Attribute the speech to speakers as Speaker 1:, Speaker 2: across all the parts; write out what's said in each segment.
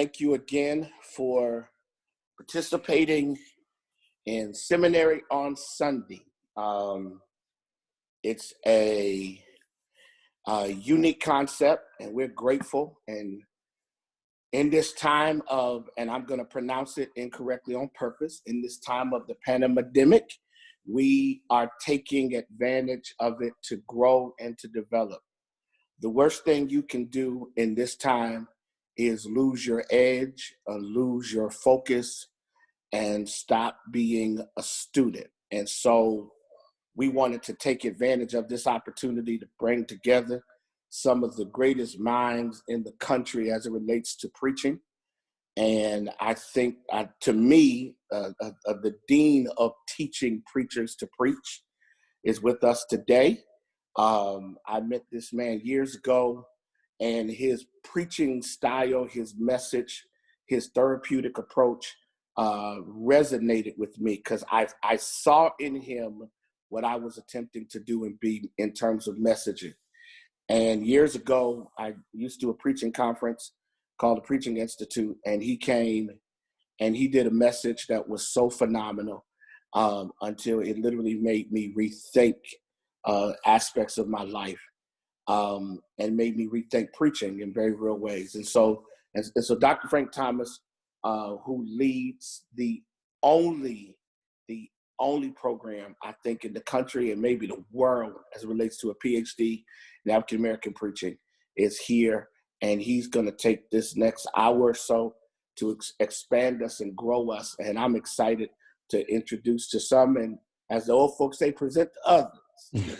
Speaker 1: thank you again for participating in Seminary on Sunday. It's a unique concept, and we're grateful. And in this time of, and I'm going to pronounce it incorrectly on purpose, in this time of the pandemic, we are taking advantage of it to grow and to develop. The worst thing you can do in this time is lose your edge, lose your focus, and stop being a student. And so we wanted to take advantage of this opportunity to bring together some of the greatest minds in the country as it relates to preaching. And I think, to me, the dean of teaching preachers to preach is with us today. I met this man years ago, and his preaching style, his message, his therapeutic approach resonated with me because I saw in him what I was attempting to do and be in terms of messaging. And years ago, I used to do a preaching conference called the Preaching Institute, and he came and he did a message that was so phenomenal until it literally made me rethink aspects of my life and made me rethink preaching in very real ways. And so Dr. Frank Thomas, who leads the only program, I think, in the country and maybe the world as it relates to a PhD in African American preaching, is here. And he's going to take this next hour or so to expand us and grow us. And I'm excited to introduce to some, and as the old folks say, present to others,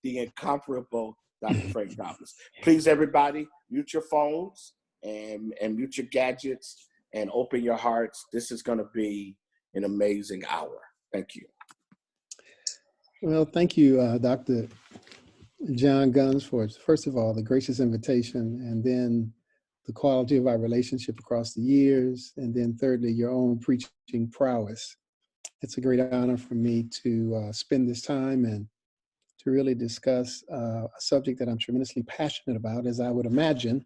Speaker 1: the incomparable Dr. Frank Thomas. Please, everybody, mute your phones and mute your gadgets and open your hearts. This is going to be an amazing hour. Thank you.
Speaker 2: Well, thank you, Dr. John Guns, for, first of all, the gracious invitation, and then the quality of our relationship across the years, and then thirdly, your own preaching prowess. It's a great honor for me to spend this time and to really discuss a subject that I'm tremendously passionate about, as I would imagine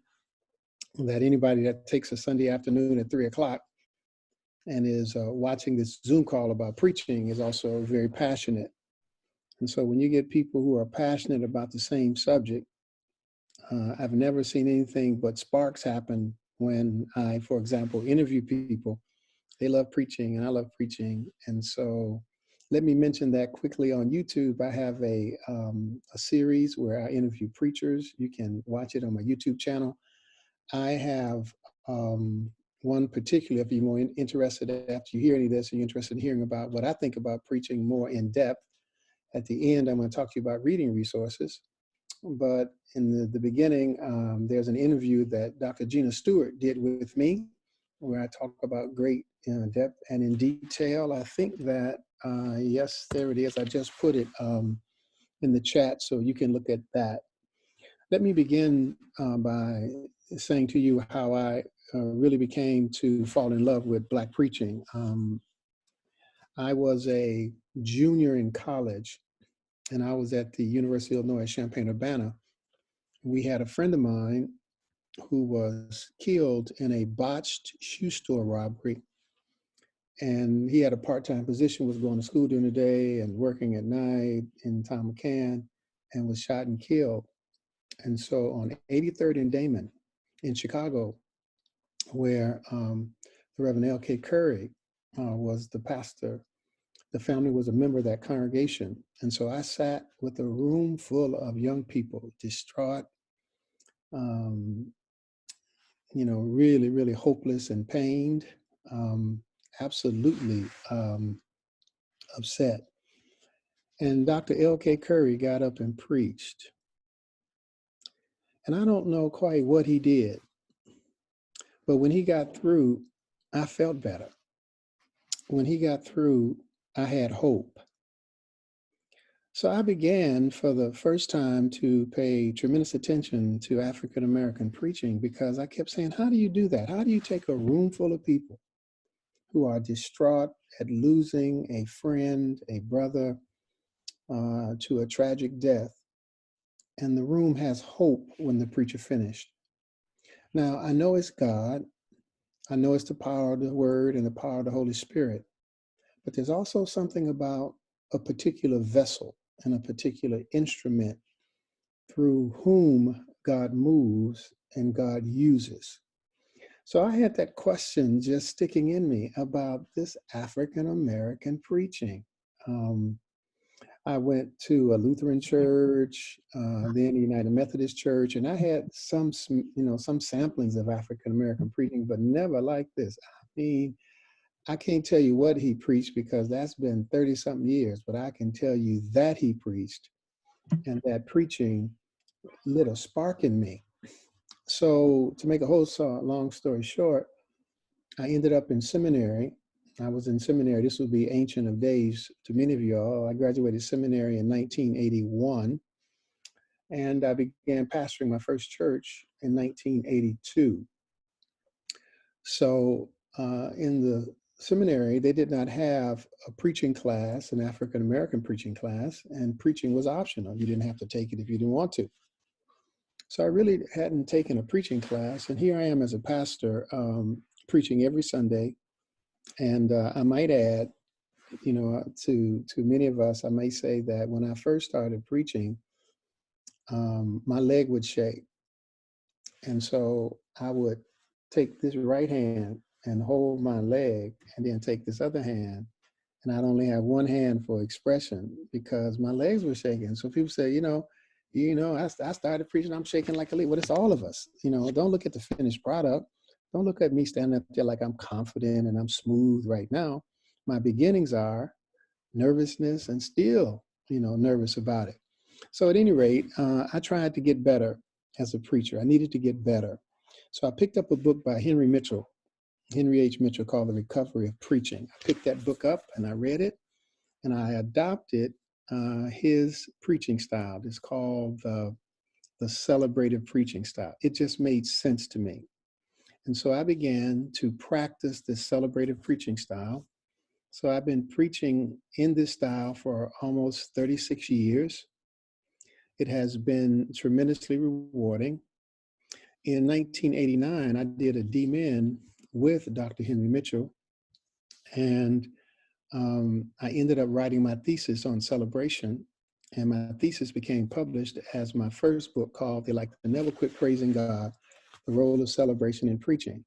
Speaker 2: that anybody that takes a Sunday afternoon at 3 o'clock and is watching this Zoom call about preaching is also very passionate. And so when you get people who are passionate about the same subject, I've never seen anything but sparks happen when I, for example, interview people. They love preaching and I love preaching. And so let me mention that quickly. On YouTube, I have a series where I interview preachers. You can watch it on my YouTube channel. I have one particular, if you're more interested, after you hear any of this, and you're interested in hearing about what I think about preaching more in depth, at the end, I'm going to talk to you about reading resources. But in the beginning, there's an interview that Dr. Gina Stewart did with me, where I talk about great depth and in detail. I think that, yes, there it is. I just put it in the chat so you can look at that. Let me begin by saying to you how I really became to fall in love with Black preaching. I was a junior in college, and I was at the University of Illinois at Champaign-Urbana. We had a friend of mine who was killed in a botched shoe store robbery. And he had a part-time position, was going to school during the day and working at night in Tom McCann, and was shot and killed. And so on 83rd and Damon in Chicago, where the Reverend L.K. Curry was the pastor, the family was a member of that congregation. And so I sat with a room full of young people, distraught, really, really hopeless and pained, absolutely upset. And Dr. L.K. Curry got up and preached. And I don't know quite what he did, but when he got through, I felt better. When he got through, I had hope. So I began for the first time to pay tremendous attention to African American preaching, because I kept saying, how do you do that? How do you take a room full of people who are distraught at losing a friend, a brother, to a tragic death, and the room has hope when the preacher finished? Now, I know it's God. I know it's the power of the Word and the power of the Holy Spirit. But there's also something about a particular vessel and a particular instrument through whom God moves and God uses. So I had that question just sticking in me about this African American preaching. I went to a Lutheran church, then a United Methodist church, and I had some samplings of African American preaching, but never like this. I mean, I can't tell you what he preached because that's been 30 something years, but I can tell you that he preached, and that preaching lit a spark in me. So to make a whole long story short, I ended up in seminary. I was in seminary. This would be ancient of days to many of y'all. I graduated seminary in 1981, and I began pastoring my first church in 1982. So in the seminary, they did not have a preaching class, an African American preaching class, and preaching was optional. You didn't have to take it if you didn't want to. So I really hadn't taken a preaching class, and here I am as a pastor preaching every Sunday. And I might add, to many of us, I may say that when I first started preaching, my leg would shake. And so I would take this right hand and hold my leg and then take this other hand. And I'd only have one hand for expression because my legs were shaking. So people say, I started preaching, I'm shaking like a leaf. Well, it's all of us. Don't look at the finished product. Don't look at me standing up there like I'm confident and I'm smooth right now. My beginnings are nervousness and still, nervous about it. So at any rate, I tried to get better as a preacher. I needed to get better. So I picked up a book by Henry H. Mitchell, called The Recovery of Preaching. I picked that book up and I read it, and I adopted his preaching style. It's called the celebrative preaching style. It just made sense to me. And so I began to practice this celebrative preaching style. So I've been preaching in this style for almost 36 years. It has been tremendously rewarding. In 1989, I did a DMin with Dr. Henry Mitchell, and I ended up writing my thesis on celebration, and my thesis became published as my first book called They Like to Never Quit Praising God, The Role of Celebration in Preaching.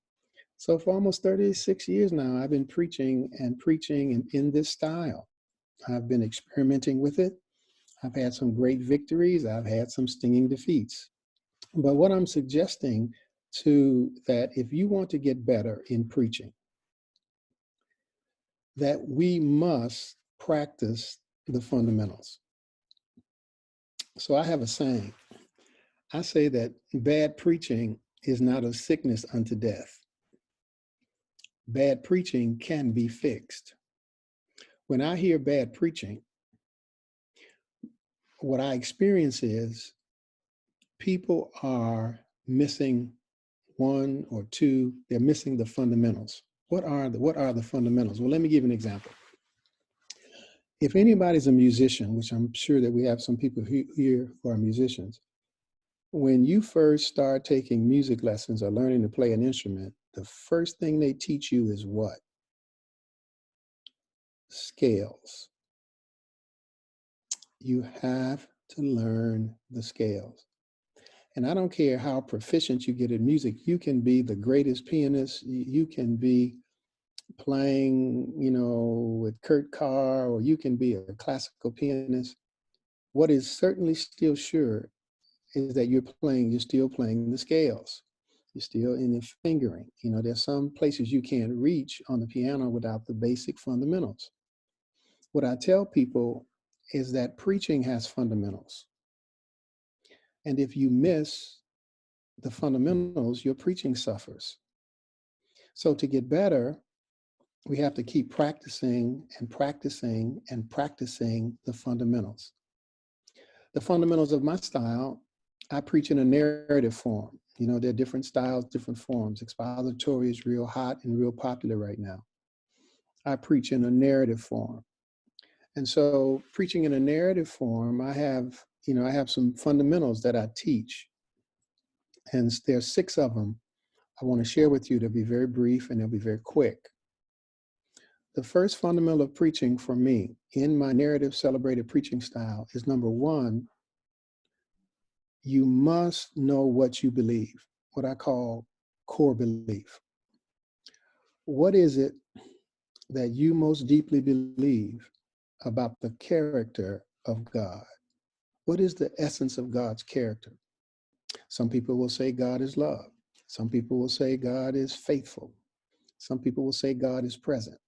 Speaker 2: So for almost 36 years now, I've been preaching in this style. I've been experimenting with it. I've had some great victories. I've had some stinging defeats. But what I'm suggesting that if you want to get better in preaching, that we must practice the fundamentals. So I have a saying. I say that bad preaching is not a sickness unto death. Bad preaching can be fixed. When I hear bad preaching, what I experience is people are missing one or two, they're missing the fundamentals. What are the fundamentals? Well, let me give an example. If anybody's a musician, which I'm sure that we have some people here who are musicians, when you first start taking music lessons or learning to play an instrument, the first thing they teach you is what? Scales. You have to learn the scales. And I don't care how proficient you get in music. You can be the greatest pianist. You can be playing, with Kurt Carr, or you can be a classical pianist. What is certainly still sure is that you're still playing the scales. You're still in the fingering. There's some places you can't reach on the piano without the basic fundamentals. What I tell people is that preaching has fundamentals. And if you miss the fundamentals, your preaching suffers. So to get better, we have to keep practicing and practicing and practicing the fundamentals. The fundamentals of my style, I preach in a narrative form. There are different styles, different forms. Expository is real hot and real popular right now. I preach in a narrative form. And so preaching in a narrative form, I have some fundamentals that I teach. And there's 6 of them I want to share with you. They'll be very brief and they'll be very quick. The first fundamental of preaching for me in my narrative celebrated preaching style is, number one, you must know what you believe, what I call core belief. What is it that you most deeply believe about the character of God? What is the essence of God's character? Some people will say God is love. Some people will say God is faithful. Some people will say God is present.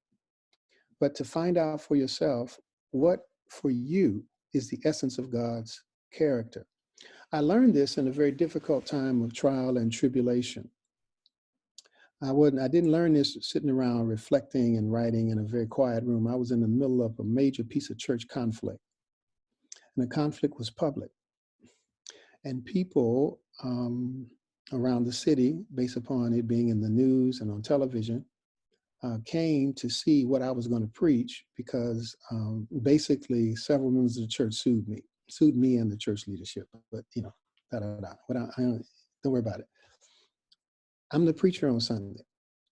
Speaker 2: But to find out for yourself what for you is the essence of God's character. I learned this in a very difficult time of trial and tribulation. I didn't learn this sitting around reflecting and writing in a very quiet room. I was in the middle of a major piece of church conflict. And the conflict was public. And people around the city, based upon it being in the news and on television, came to see what I was going to preach because basically several members of the church sued me and the church leadership. But, you know, don't worry about it. I'm the preacher on Sunday.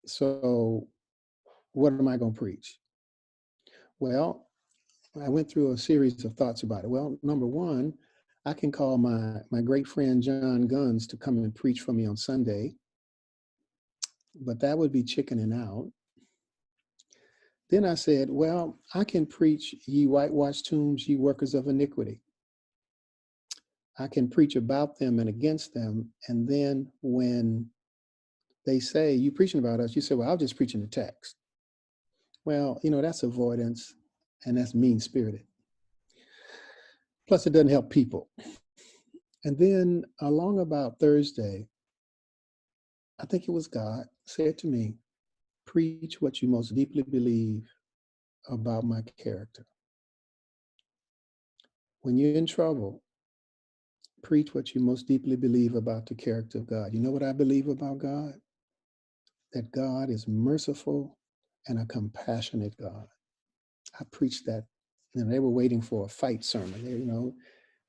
Speaker 2: So what am I going to preach? Well, I went through a series of thoughts about it. Well, number one, I can call my great friend John Guns to come and preach for me on Sunday, but that would be chickening out. Then I said, well, I can preach, ye whitewashed tombs, ye workers of iniquity. I can preach about them and against them. And then when they say, you preaching about us, you say, well, I'll just preach in the text. Well, you know, that's avoidance and that's mean-spirited. Plus, it doesn't help people. And then along about Thursday, I think it was God said to me, preach what you most deeply believe about my character. When you're in trouble, preach what you most deeply believe about the character of God. You know what I believe about God? That God is merciful and a compassionate God. I preached that, and they were waiting for a fight sermon. You know,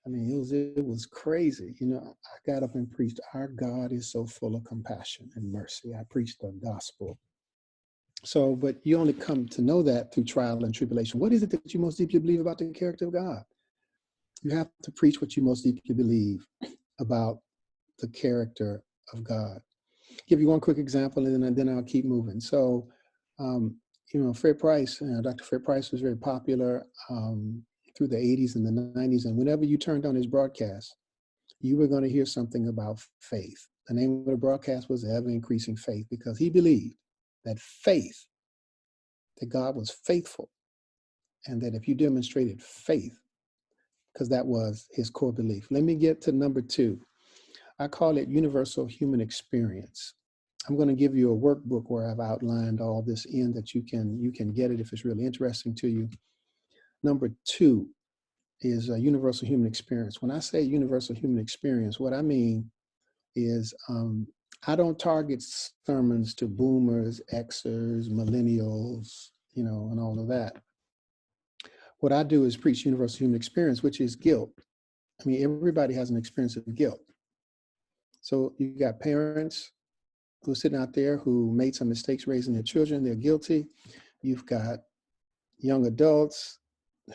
Speaker 2: I mean, it was crazy. You know, I got up and preached, our God is so full of compassion and mercy. I preached the gospel. So, but you only come to know that through trial and tribulation. What is it that you most deeply believe about the character of God? You have to preach what you most deeply believe about the character of God. Give you one quick example, and then I'll keep moving. So, you know, Fred Price, Dr. Fred Price was very popular through the 80s and the 90s. And whenever you turned on his broadcast, you were going to hear something about faith. The name of the broadcast was Ever Increasing Faith, because he believed that faith, that God was faithful, and that if you demonstrated faith, because that was his core belief. Let me get to number two. I call it universal human experience. I'm going to give you a workbook where I've outlined all this in that you can get it if it's really interesting to you. Number two is a universal human experience. When I say universal human experience, what I mean is I don't target sermons to boomers, Xers, millennials, you know, and all of that. What I do is preach universal human experience, which is guilt. I mean, everybody has an experience of guilt. So you got parents who are sitting out there who made some mistakes raising their children, they're guilty. You've got young adults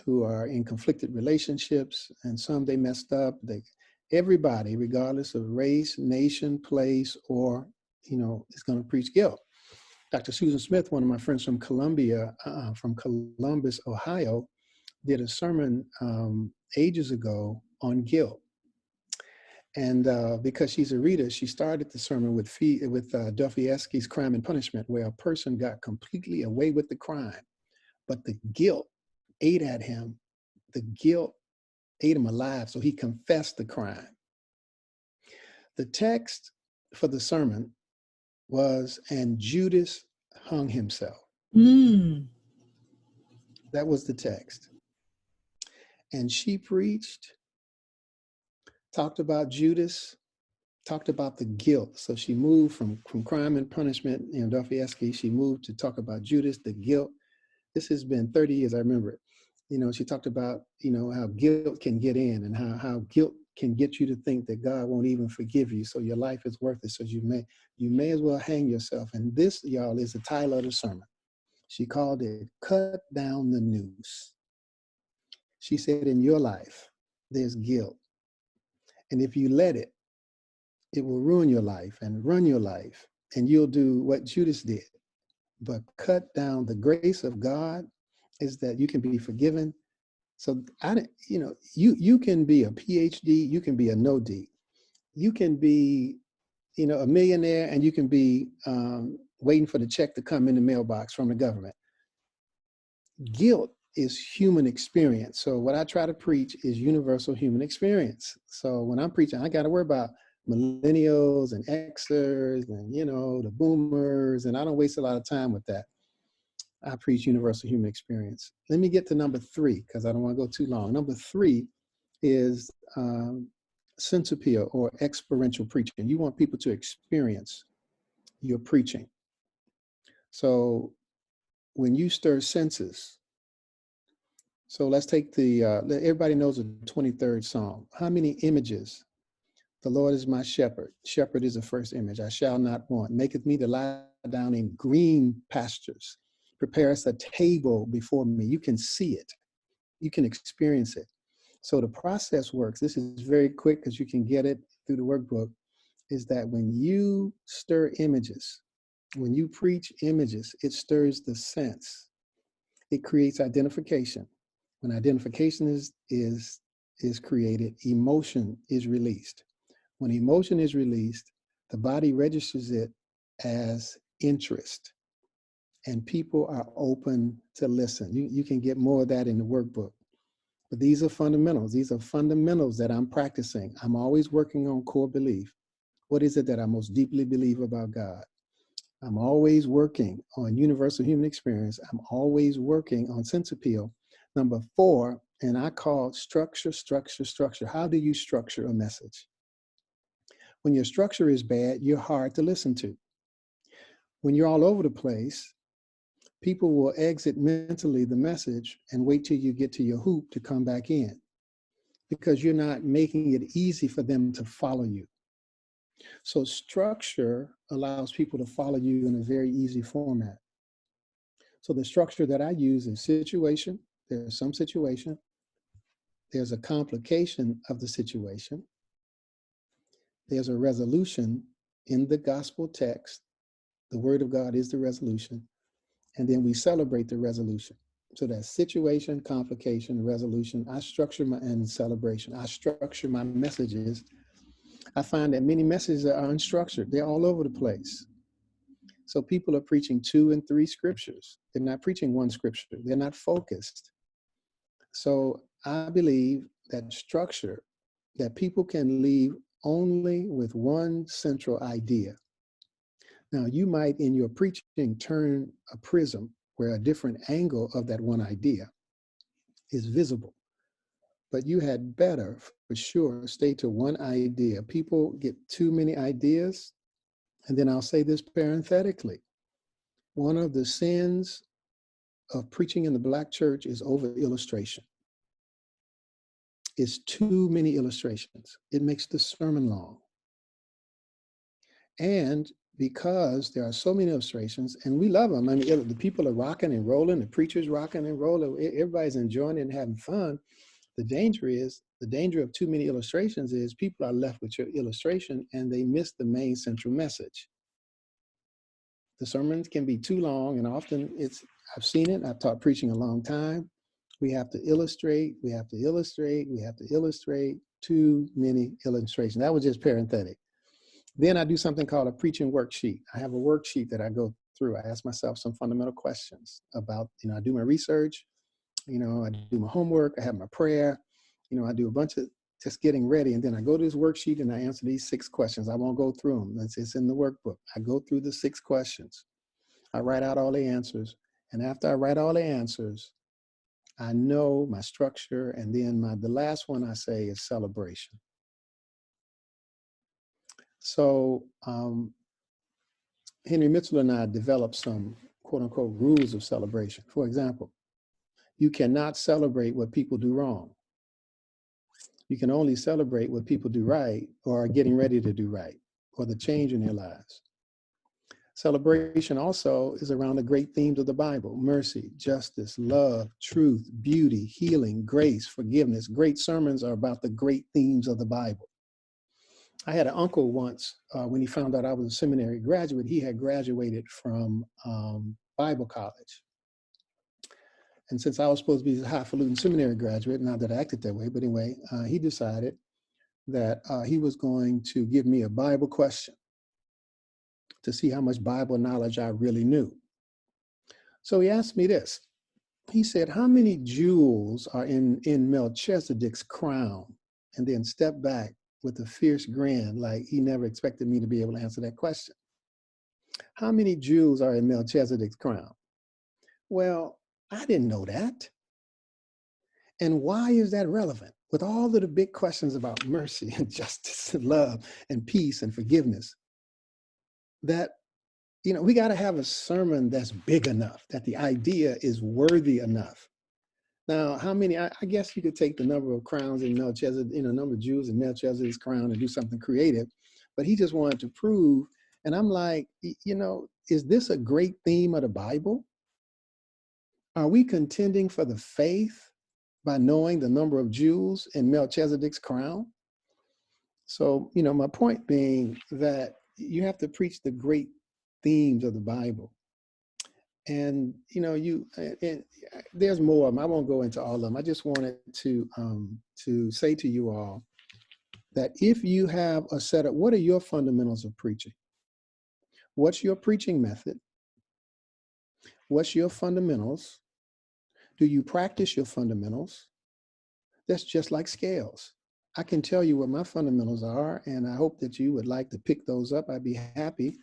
Speaker 2: who are in conflicted relationships, and some they messed up. Everybody, regardless of race, nation, place, or, you know, is going to preach guilt. Dr. Susan Smith, one of my friends from from Columbus, Ohio, did a sermon ages ago on guilt. And because she's a reader, she started the sermon with Dostoevsky's Crime and Punishment, where a person got completely away with the crime, but the guilt ate at him. The guilt ate him alive, so he confessed the crime. The text for the sermon was, and Judas hung himself. That was the text. And she preached, talked about Judas, talked about the guilt. So she moved from Crime and Punishment, you know, Dostoevsky, she moved to talk about Judas, the guilt. This has been 30 years, I remember it. You know, she talked about, you know, how guilt can get in and how guilt can get you to think that God won't even forgive you, so your life is worthless. So you may as well hang yourself. And this, y'all, is the title of the sermon. She called it "Cut Down the Noose." She said, in your life, there's guilt. And if you let it, it will ruin your life and run your life. And you'll do what Judas did. But cut down, the grace of God is that you can be forgiven. So you can be a PhD, you can be a no D, you can be, a millionaire, and you can be waiting for the check to come in the mailbox from the government. Guilt is human experience. So what I try to preach is universal human experience. So when I'm preaching, I got to worry about millennials and Xers and, the boomers, and I don't waste a lot of time with that. I preach universal human experience. Let me get to number 3, because I don't want to go too long. Number 3 is sense appeal or experiential preaching. You want people to experience your preaching. So when you stir senses, so let's take everybody knows the 23rd Psalm. How many images? The Lord is my shepherd. Shepherd is the first image. I shall not want. Maketh me to lie down in green pastures. Prepare us a table before me. You can see it. You can experience it. So the process works. This is very quick because you can get it through the workbook, is that when you stir images, when you preach images, it stirs the sense. It creates identification. When identification is created, emotion is released. When emotion is released, the body registers it as interest, and people are open to listen. You can get more of that in the workbook. But these are fundamentals. These are fundamentals that I'm practicing. I'm always working on core belief. What is it that I most deeply believe about God? I'm always working on universal human experience. I'm always working on sense appeal. Number 4, and I call structure, structure, structure. How do you structure a message? When your structure is bad, you're hard to listen to. When you're all over the place, people will exit mentally the message and wait till you get to your hoop to come back in, because you're not making it easy for them to follow you. So structure allows people to follow you in a very easy format. So the structure that I use is situation. There's some situation. There's a complication of the situation. There's a resolution in the gospel text. The word of God is the resolution. And then we celebrate the resolution. So that's situation, complication, resolution. I structure and celebration. I structure my messages. I find that many messages are unstructured. They're all over the place. So people are preaching 2 and 3 scriptures. They're not preaching one scripture. They're not focused. So I believe that structure, that people can leave only with one central idea. Now, you might in your preaching turn a prism where a different angle of that one idea is visible. But you had better, for sure, stay to one idea. People get too many ideas. And then I'll say this parenthetically. One of the sins of preaching in the Black church is over illustration. It's too many illustrations. It makes the sermon long. And because there are so many illustrations, and we love them. I mean, the people are rocking and rolling, the preacher's rocking and rolling, everybody's enjoying it and having fun. The danger of too many illustrations is people are left with your illustration and they miss the main central message. The sermons can be too long, and often I've seen it, I've taught preaching a long time. We have to illustrate, we have to illustrate, we have to illustrate, too many illustrations. That was just parenthetic. Then I do something called a preaching worksheet. I have a worksheet that I go through. I ask myself some fundamental questions about, I do my research, I do my homework, I have my prayer, I do a bunch of just getting ready. And then I go to this worksheet and I answer these 6 questions. I won't go through them. It's in the workbook. I go through the 6 questions. I write out all the answers. And after I write all the answers, I know my structure. And then the last one I say is celebration. So Henry Mitchell and I developed some quote unquote rules of celebration. For example, you cannot celebrate what people do wrong. You can only celebrate what people do right or are getting ready to do right, or the change in their lives. Celebration also is around the great themes of the Bible: mercy, justice, love, truth, beauty, healing, grace, forgiveness. Great sermons are about the great themes of the Bible. I had an uncle once, when he found out I was a seminary graduate, he had graduated from Bible college. And since I was supposed to be a highfalutin seminary graduate, not that I acted that way, but anyway, he decided that he was going to give me a Bible question to see how much Bible knowledge I really knew. So he asked me this. He said, how many jewels are in Melchizedek's crown? And then stepped back with a fierce grin, like he never expected me to be able to answer that question. How many jewels are in Melchizedek's crown? Well, I didn't know that. And why is that relevant? With all of the big questions about mercy and justice and love and peace and forgiveness, that, we got to have a sermon that's big enough, that the idea is worthy enough. Now, how many, I guess you could take the number of crowns in Melchizedek, number of Jews in Melchizedek's crown and do something creative, but he just wanted to prove. And I'm like, is this a great theme of the Bible? Are we contending for the faith by knowing the number of Jews in Melchizedek's crown? So, my point being that you have to preach the great themes of the Bible. And, there's more of them. I won't go into all of them. I just wanted to say to you all that if you have a set of, what are your fundamentals of preaching? What's your preaching method? What's your fundamentals? Do you practice your fundamentals? That's just like scales. I can tell you what my fundamentals are, and I hope that you would like to pick those up. I'd be happy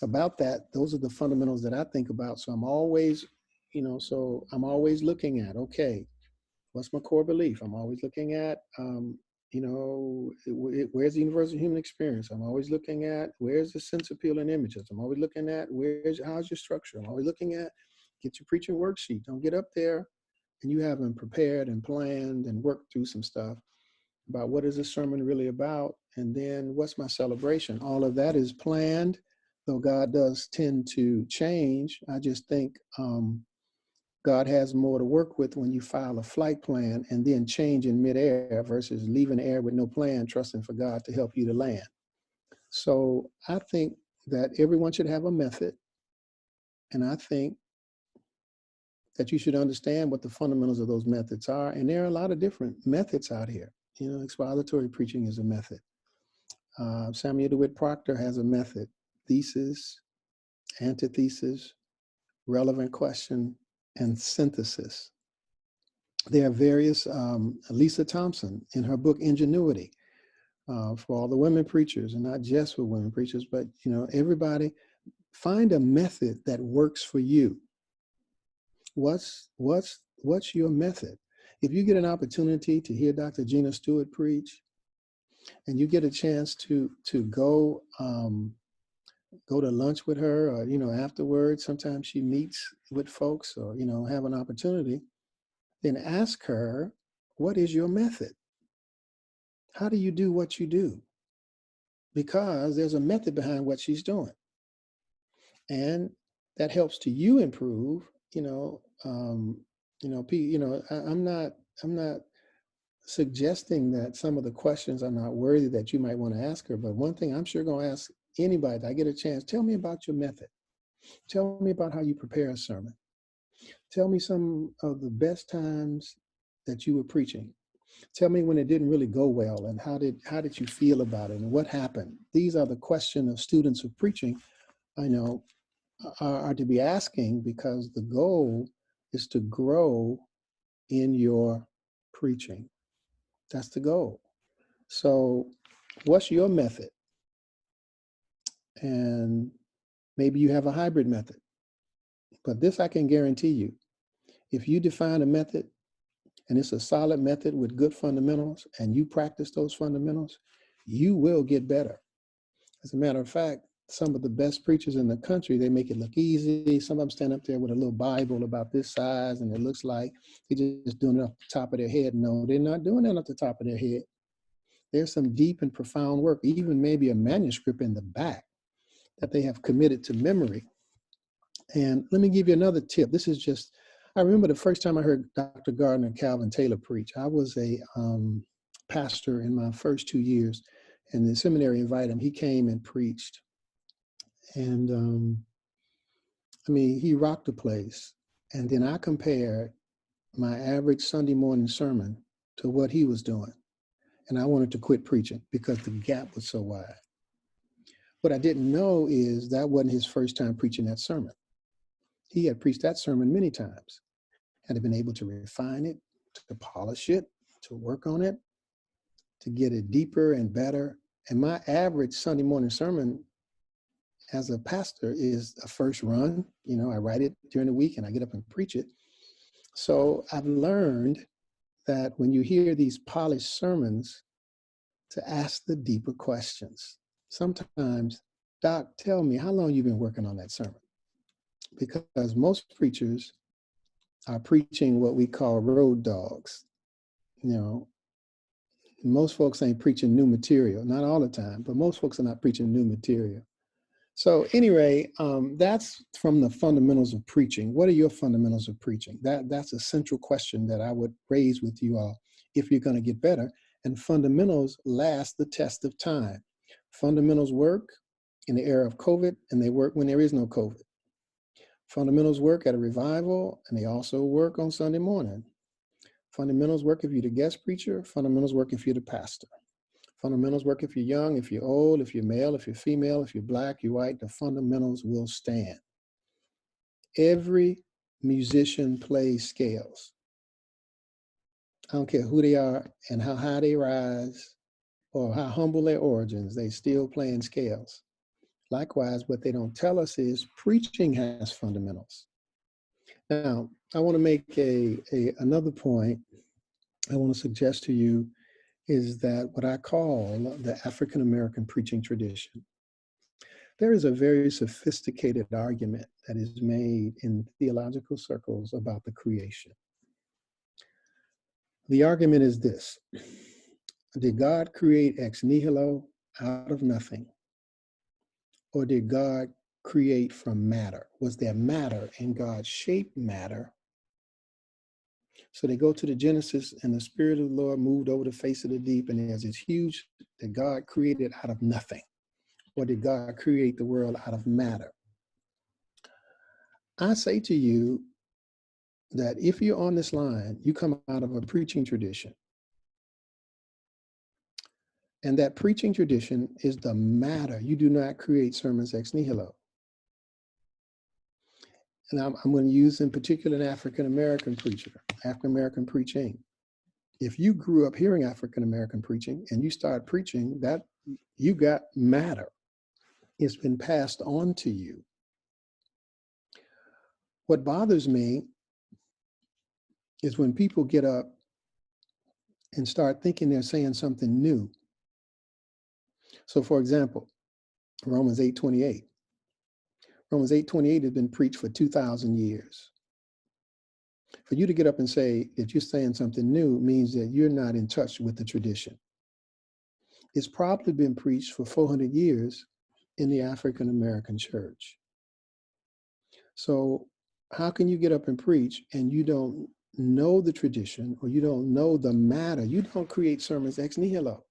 Speaker 2: about that. Those are the fundamentals that I think about. So I'm always, I'm always looking at, okay, what's my core belief? I'm always looking at, where's the universal human experience? I'm always looking at, where's the sense appeal and images? I'm always looking at, how's your structure? I'm always looking at, get your preaching worksheet. Don't get up there and you haven't prepared and planned and worked through some stuff about what is this sermon really about, and then what's my celebration. All of that is planned, though God does tend to change. I just think God has more to work with when you file a flight plan and then change in midair versus leaving the air with no plan, trusting for God to help you to land. So I think that everyone should have a method, and I think that you should understand what the fundamentals of those methods are. And there are a lot of different methods out here. Expository preaching is a method. Samuel DeWitt Proctor has a method: thesis, antithesis, relevant question, and synthesis. There are various, Lisa Thompson in her book Ingenuity, for all the women preachers, and not just for women preachers, but everybody, find a method that works for you. What's your method? If you get an opportunity to hear Dr. Gina Stewart preach, and you get a chance to go to lunch with her, or afterwards, sometimes she meets with folks, or have an opportunity, then ask her, what is your method? How do you do what you do? Because there's a method behind what she's doing, and that helps to you improve. I'm not suggesting that some of the questions are not worthy that you might want to ask her, but one thing I'm sure going to ask anybody that I get a chance: tell me about your method. Tell me about how you prepare a sermon. Tell me some of the best times that you were preaching. Tell me when it didn't really go well, and how did you feel about it, and what happened? These are the questions of students of preaching, I know, are to be asking, because the goal is to grow in your preaching. That's the goal. So what's your method? And maybe you have a hybrid method, but this I can guarantee you: if you define a method, and it's a solid method with good fundamentals, and you practice those fundamentals, you will get better. As a matter of fact, some of the best preachers in the country, they make it look easy. Some of them stand up there with a little Bible about this size, and it looks like they're just doing it off the top of their head. No, they're not doing it off the top of their head. There's some deep and profound work, even maybe a manuscript in the back that they have committed to memory. And let me give you another tip. This is just, I remember the first time I heard Dr. Gardner and Calvin Taylor preach. I was a pastor in my first 2 years, and the seminary invited him. He came and preached. And I mean, he rocked the place. And then I compared my average Sunday morning sermon to what he was doing. And I wanted to quit preaching because the gap was so wide. What I didn't know is that wasn't his first time preaching that sermon. He had preached that sermon many times and had been able to refine it, to polish it, to work on it, to get it deeper and better. And my average Sunday morning sermon as a pastor is a first run. You know, I write it during the week and I get up and preach it. So I've learned that when you hear these polished sermons, to ask the deeper questions. Sometimes, Doc, tell me how long you've been working on that sermon? Because most preachers are preaching what we call road dogs. You know, most folks ain't preaching new material, not all the time, but most folks are not preaching new material. So anyway, that's from the fundamentals of preaching. What are your fundamentals of preaching? That's a central question that I would raise with you all if you're going to get better. And fundamentals last the test of time. Fundamentals work in the era of COVID, and they work when there is no COVID. Fundamentals work at a revival, and they also work on Sunday morning. Fundamentals work if you're the guest preacher. Fundamentals work if you're the pastor. Fundamentals work if you're young, if you're old, if you're male, if you're female, if you're black, you're white. The fundamentals will stand. Every musician plays scales. I don't care who they are and how high they rise or how humble their origins, they still playing scales. Likewise, what they don't tell us is preaching has fundamentals. Now, I want to make another point I want to suggest to you is that what I call the African American preaching tradition. There is a very sophisticated argument that is made in theological circles about the creation. The argument is this: did God create ex nihilo, out of nothing? Or did God create from matter? Was there matter and God shaped matter? So they go to the Genesis, and the Spirit of the Lord moved over the face of the deep, and there's this huge that God created out of nothing. Or did God create the world out of matter? I say to you that if you're on this line, you come out of a preaching tradition. And that preaching tradition is the matter. You do not create sermons ex nihilo. And I'm going to use in particular an African-American preacher, African-American preaching. If you grew up hearing African-American preaching and you start preaching, that you got matter. It's been passed on to you. What bothers me is when people get up and start thinking they're saying something new. So for example, Romans 8:28. Romans 8:28 has been preached for 2,000 years. For you to get up and say that you're saying something new means that you're not in touch with the tradition. It's probably been preached for 400 years in the African American church. So how can you get up and preach and you don't know the tradition or you don't know the matter? You don't create sermons ex nihilo.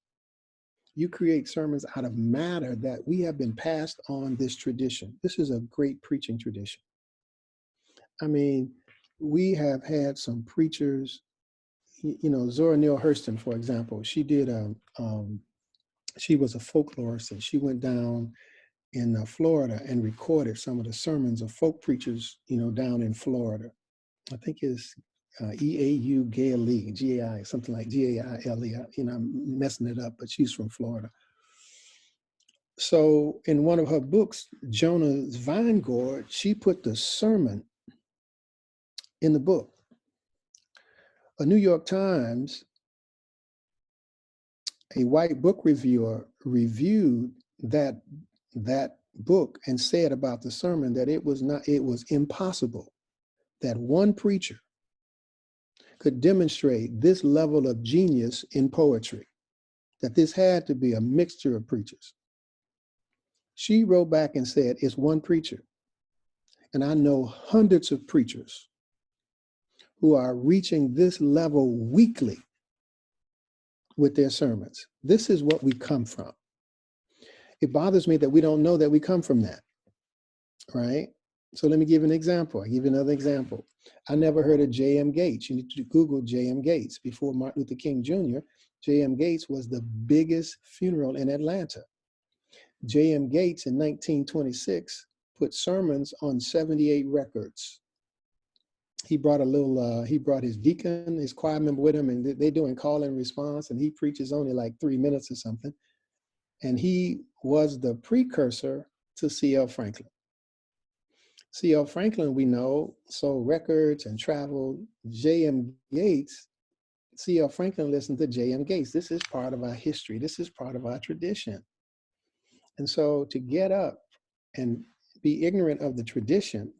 Speaker 2: You create sermons out of matter that we have been passed on this tradition. This is a great preaching tradition. I mean, we have had some preachers, you know, Zora Neale Hurston, for example. She did she was a folklorist, and she went down in Florida and recorded some of the sermons of folk preachers, you know, down in Florida. I think it's E-A-U Gaile, G-A-I, something like G-A-I-L-E. You know, I'm messing it up, but she's from Florida. So in one of her books, Jonah's Vine Gourd, she put the sermon in the book. A New York Times, a white book reviewer reviewed that book and said about the sermon that it was impossible that one preacher could demonstrate this level of genius in poetry, that this had to be a mixture of preachers. She wrote back and said, it's one preacher. And I know hundreds of preachers who are reaching this level weekly with their sermons. This is what we come from. It bothers me that we don't know that we come from that, right? So let me give an example. I give you another example. I never heard of J.M. Gates. You need to Google J.M. Gates. Before Martin Luther King Jr., J.M. Gates was the biggest funeral in Atlanta. J.M. Gates in 1926 put sermons on 78 records. He brought he brought his deacon, his choir member with him, and they're doing call and response, and he preaches only like 3 minutes or something. And he was the precursor to C.L. Franklin. C.L. Franklin, we know, sold records and traveled. J.M. Gates, C.L. Franklin listened to J.M. Gates. This is part of our history. This is part of our tradition. And so to get up and be ignorant of the tradition.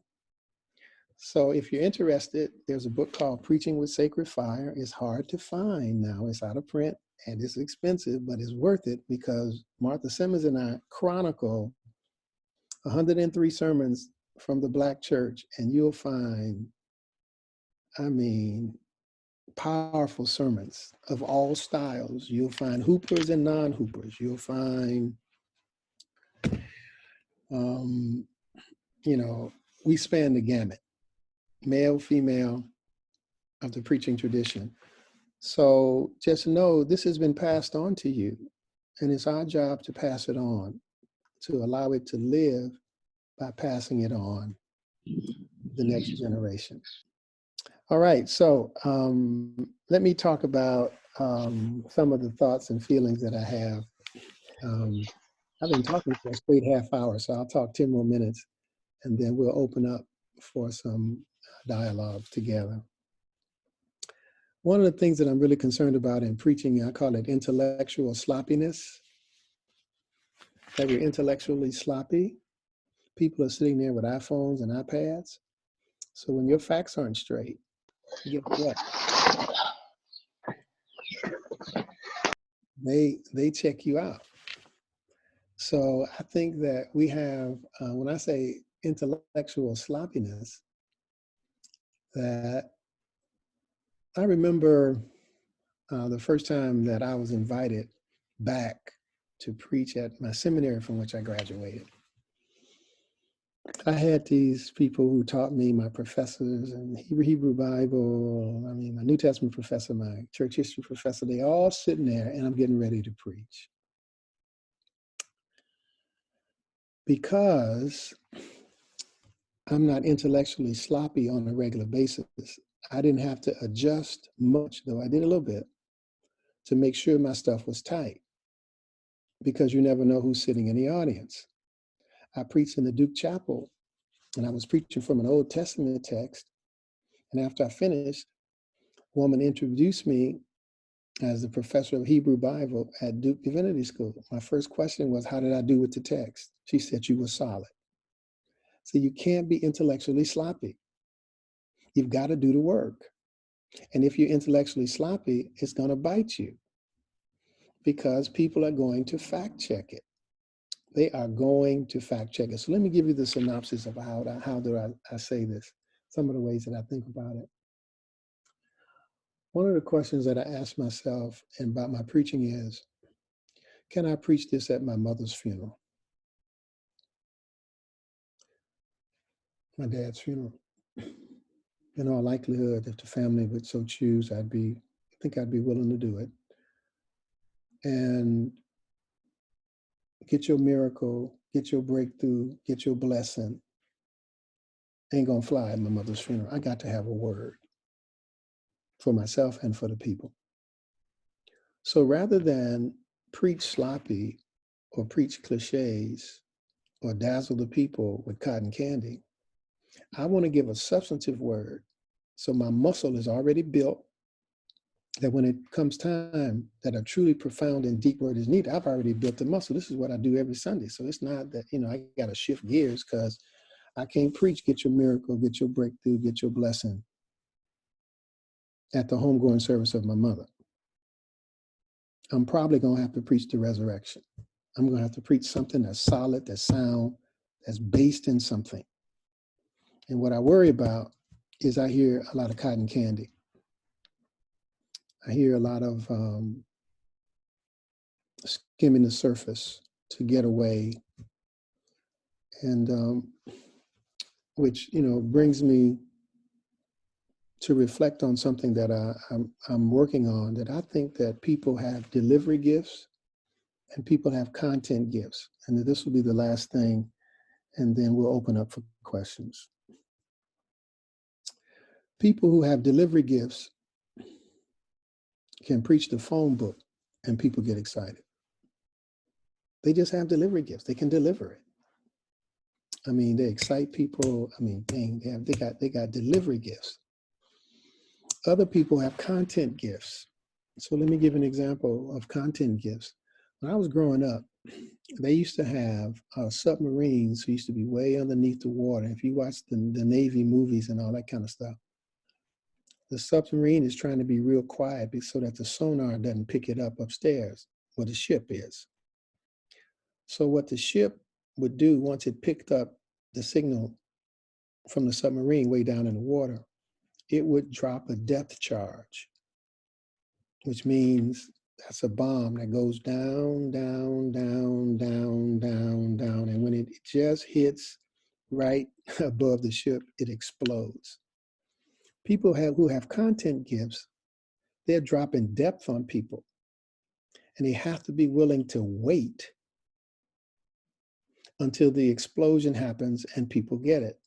Speaker 2: So if you're interested, there's a book called Preaching with Sacred Fire. It's hard to find now. It's out of print and it's expensive, but it's worth it because Martha Simmons and I chronicle 103 sermons from the Black church, and you'll find, I mean, powerful sermons of all styles. You'll find hoopers and non-hoopers. You'll find, you know, we span the gamut, male, female, of the preaching tradition. So just know this has been passed on to you, and it's our job to pass it on, to allow it to live by passing it on to the next generation. All right, so let me talk about some of the thoughts and feelings that I have. I've been talking for a straight half hour, so I'll talk 10 more minutes, and then we'll open up for some dialogue together. One of the things that I'm really concerned about in preaching, I call it intellectual sloppiness, that we're intellectually sloppy. People are sitting there with iPhones and iPads. So when your facts aren't straight, guess what? They check you out. So I think that we have, when I say intellectual sloppiness, that I remember the first time that I was invited back to preach at my seminary from which I graduated. I had these people who taught me, my professors, and Hebrew Bible, I mean, my New Testament professor, my church history professor, they all sitting there, and I'm getting ready to preach. Because I'm not intellectually sloppy on a regular basis, I didn't have to adjust much, though I did a little bit, to make sure my stuff was tight. Because you never know who's sitting in the audience. I preached in the Duke Chapel, and I was preaching from an Old Testament text. And after I finished, a woman introduced me as the professor of Hebrew Bible at Duke Divinity School. My first question was, how did I do with the text? She said, you were solid. So you can't be intellectually sloppy. You've got to do the work. And if you're intellectually sloppy, it's going to bite you because people are going to fact check it. They are going to fact check it. So let me give you the synopsis of how do I say this, some of the ways that I think about it. One of the questions that I ask myself about my preaching is, can I preach this at my mother's funeral? My dad's funeral. In all likelihood, if the family would so choose, I think I'd be willing to do it. And get your miracle, get your breakthrough, get your blessing. Ain't gonna fly at my mother's funeral. I got to have a word for myself and for the people. So rather than preach sloppy or preach cliches or dazzle the people with cotton candy, I want to give a substantive word. So my muscle is already built. that when it comes time that a truly profound and deep word is needed, I've already built the muscle. This is what I do every Sunday. So it's not that, I got to shift gears because I can't preach, get your miracle, get your breakthrough, get your blessing at the homegoing service of my mother. I'm probably going to have to preach the resurrection. I'm going to have to preach something that's solid, that's sound, that's based in something. And what I worry about is I hear a lot of cotton candy. I hear a lot of skimming the surface to get away, and which brings me to reflect on something that I'm working on. That I think that people have delivery gifts and people have content gifts, and that this will be the last thing, and then we'll open up for questions. People who have delivery gifts can preach the phone book, and people get excited. They just have delivery gifts. They can deliver it. I mean, they excite people. I mean, dang, they got delivery gifts. Other people have content gifts. So let me give an example of content gifts. When I was growing up, they used to have submarines who used to be way underneath the water. If you watch the Navy movies and all that kind of stuff, the submarine is trying to be real quiet so that the sonar doesn't pick it up upstairs where the ship is. So what the ship would do once it picked up the signal from the submarine way down in the water, it would drop a depth charge, which means that's a bomb that goes down, down, down, down, down, down. And when it just hits right above the ship, it explodes. People who have content gifts, they're dropping depth on people. And they have to be willing to wait until the explosion happens and people get it.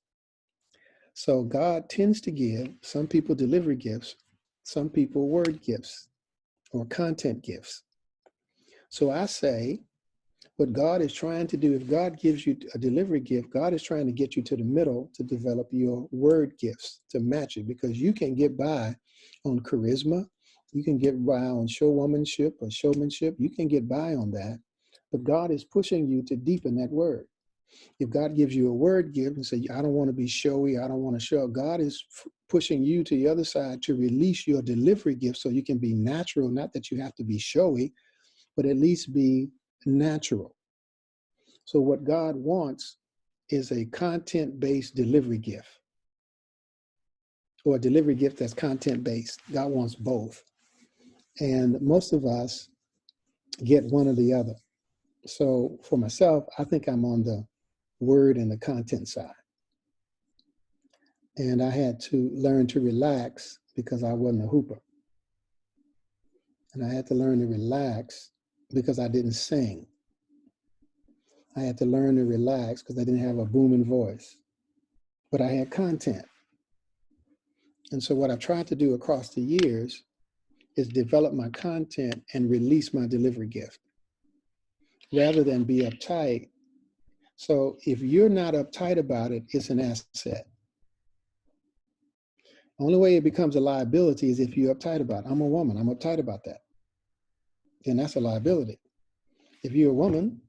Speaker 2: So God tends to give some people delivery gifts, some people word gifts or content gifts. So I say, what God is trying to do, if God gives you a delivery gift, God is trying to get you to the middle to develop your word gifts to match it, because you can get by on charisma. You can get by on showwomanship or showmanship. You can get by on that, but God is pushing you to deepen that word. If God gives you a word gift and say, I don't want to be showy, I don't want to show, God is pushing you to the other side to release your delivery gift so you can be natural. Not that you have to be showy, but at least be natural. So what God wants is a content-based delivery gift, or a delivery gift that's content-based. God wants both. And most of us get one or the other. So for myself, I think I'm on the word and the content side. And I had to learn to relax because I wasn't a hooper. And I had to learn to relax because I didn't sing. I had to learn to relax because I didn't have a booming voice, but I had content. And so what I've tried to do across the years is develop my content and release my delivery gift rather than be uptight. So if you're not uptight about it, it's an asset. The only way it becomes a liability is if you're uptight about it. I'm a woman, I'm uptight about that. Then that's a liability. If you're a woman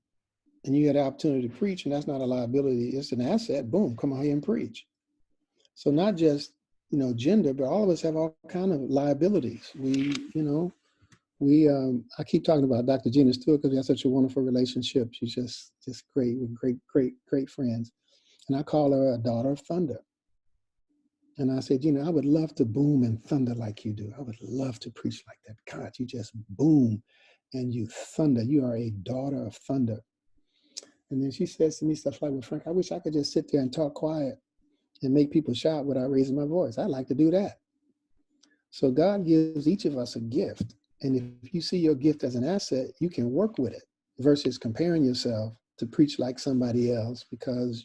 Speaker 2: and you had the opportunity to preach and that's not a liability, it's an asset, boom, come on here and preach. So not just, gender, but all of us have all kind of liabilities. I keep talking about Dr. Gina Stewart because we have such a wonderful relationship. She's just great, with great friends. And I call her a daughter of thunder. And I said, I would love to boom and thunder like you do. I would love to preach like that. God, you just boom and you thunder. You are a daughter of thunder. And then she says to me stuff like, well, Frank, I wish I could just sit there and talk quiet and make people shout without raising my voice. I'd like to do that. So God gives each of us a gift. And if you see your gift as an asset, you can work with it versus comparing yourself to preach like somebody else because,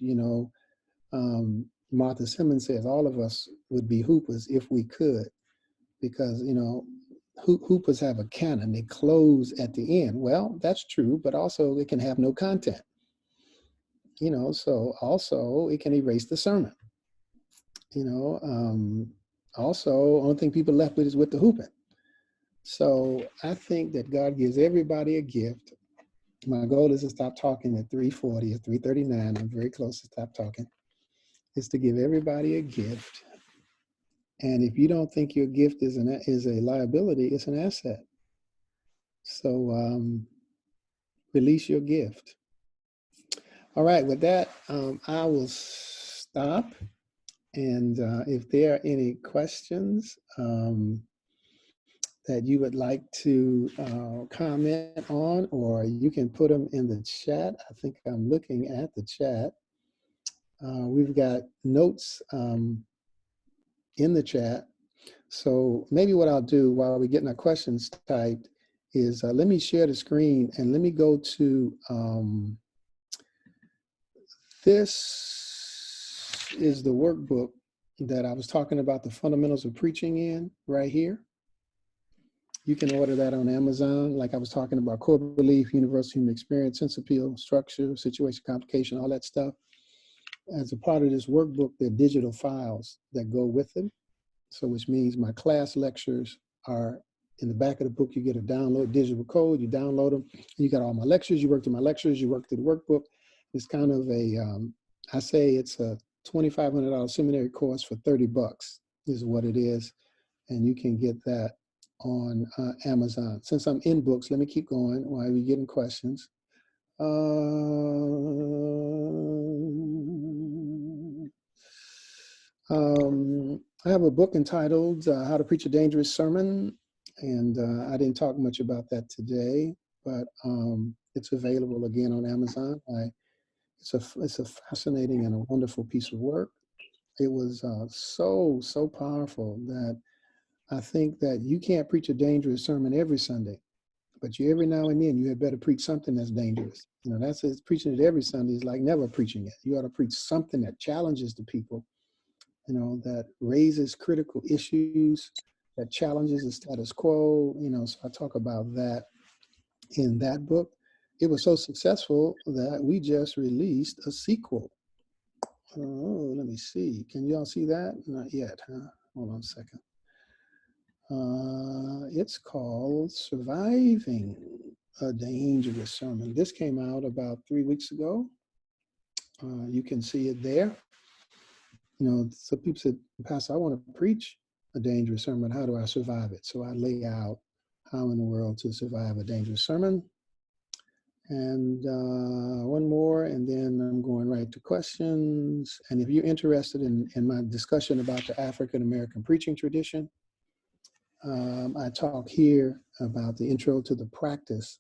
Speaker 2: Martha Simmons says all of us would be hoopers if we could because, hoopers have a canon. They close at the end. Well, that's true, but also it can have no content. So also it can erase the sermon. Also, only thing people left with is with the hooping. So I think that God gives everybody a gift. My goal is to stop talking at 3:40 or 3:39. I'm very close to stop talking. Is to give everybody a gift. And if you don't think your gift is a liability, it's an asset. So release your gift. All right, with that, I will stop. And if there are any questions that you would like to comment on, or you can put them in the chat. I think I'm looking at the chat. We've got notes in the chat. So maybe what I'll do while we're getting our questions typed is let me share the screen and let me go to this is the workbook that I was talking about the fundamentals of preaching in right here. You can order that on Amazon. Like I was talking about core belief, universal human experience, sense appeal, structure, situation, complication, all that stuff. As a part of this workbook, there are digital files that go with it. So which means my class lectures are in the back of the book. You get a download digital code, you download them, and you got all my lectures. You work through my lectures, you work through the workbook. It's kind of a, I say it's a $2,500 seminary course for $30 is what it is. And you can get that on Amazon. Since I'm in books, let me keep going while we're getting questions. I have a book entitled How to Preach a Dangerous Sermon, and I didn't talk much about that today, but it's available again on Amazon. It's a fascinating and a wonderful piece of work. It was so powerful that I think that you can't preach a dangerous sermon every Sunday, but you every now and then you had better preach something that's dangerous. You know, that's it. Preaching it every Sunday is like never preaching it. You ought to preach something that challenges the people, you know, that raises critical issues, that challenges the status quo. You know, so I talk about that in that book. It was so successful that we just released a sequel. Oh, let me see. Can you all see that? Not yet, huh? Hold on a second. It's called Surviving a Dangerous Sermon. This came out about 3 weeks ago. You can see it there. You know, so people said, Pastor, I want to preach a dangerous sermon. How do I survive it? So I lay out how in the world to survive a dangerous sermon. And one more, and then I'm going right to questions. And if you're interested in my discussion about the African-American preaching tradition, I talk here about the intro to the practice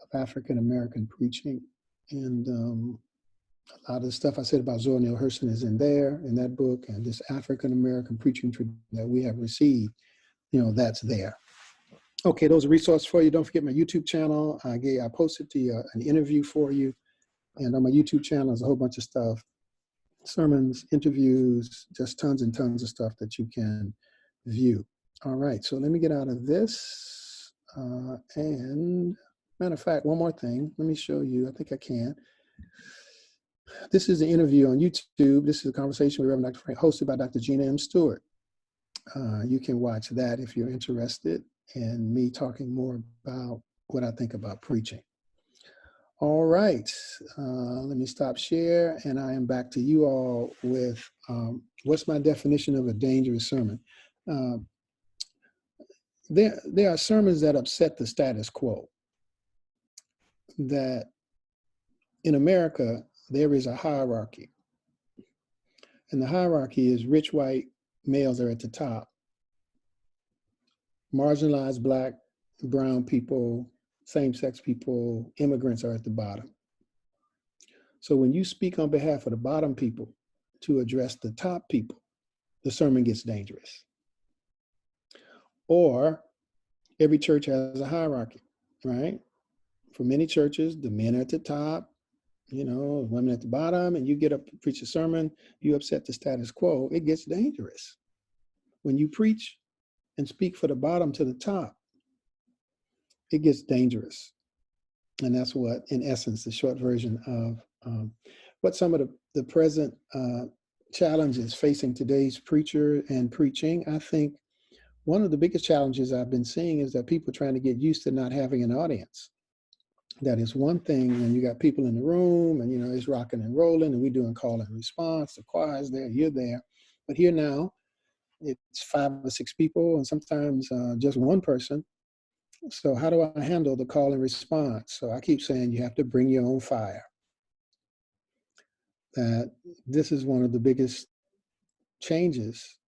Speaker 2: of African-American preaching. And a lot of the stuff I said about Zora Neale Hurston is in there, in that book, and this African-American preaching tradition that we have received, you know, that's there. Okay, those are resources for you. Don't forget my YouTube channel. I posted to you an interview for you. And on my YouTube channel, there's a whole bunch of stuff, sermons, interviews, just tons and tons of stuff that you can view. All right, so let me get out of this. And matter of fact, one more thing. Let me show you. I think I can. This is an interview on YouTube. This is a conversation with Reverend Dr. Frank, hosted by Dr. Gina M. Stewart. You can watch that if you're interested in me talking more about what I think about preaching. All right, let me stop share, and I am back to you all with what's my definition of a dangerous sermon. There are sermons that upset the status quo. That in America, there is a hierarchy. And the hierarchy is rich white males are at the top. Marginalized Black, brown people, same-sex people, immigrants are at the bottom. So when you speak on behalf of the bottom people to address the top people, the sermon gets dangerous. Or every church has a hierarchy, right? For many churches, the men are at the top, you know, women at the bottom, and you get up to preach a sermon, you upset the status quo, it gets dangerous. When you preach and speak for the bottom to the top, it gets dangerous. And that's what, in essence, the short version of what some of the present challenges facing today's preacher and preaching. I think one of the biggest challenges I've been seeing is that people are trying to get used to not having an audience. That is one thing when you got people in the room and, it's rocking and rolling and we're doing call and response, the choir's there, you're there. But here now, it's 5 or 6 people and sometimes just one person. So how do I handle the call and response? So I keep saying you have to bring your own fire. That this is one of the biggest changes,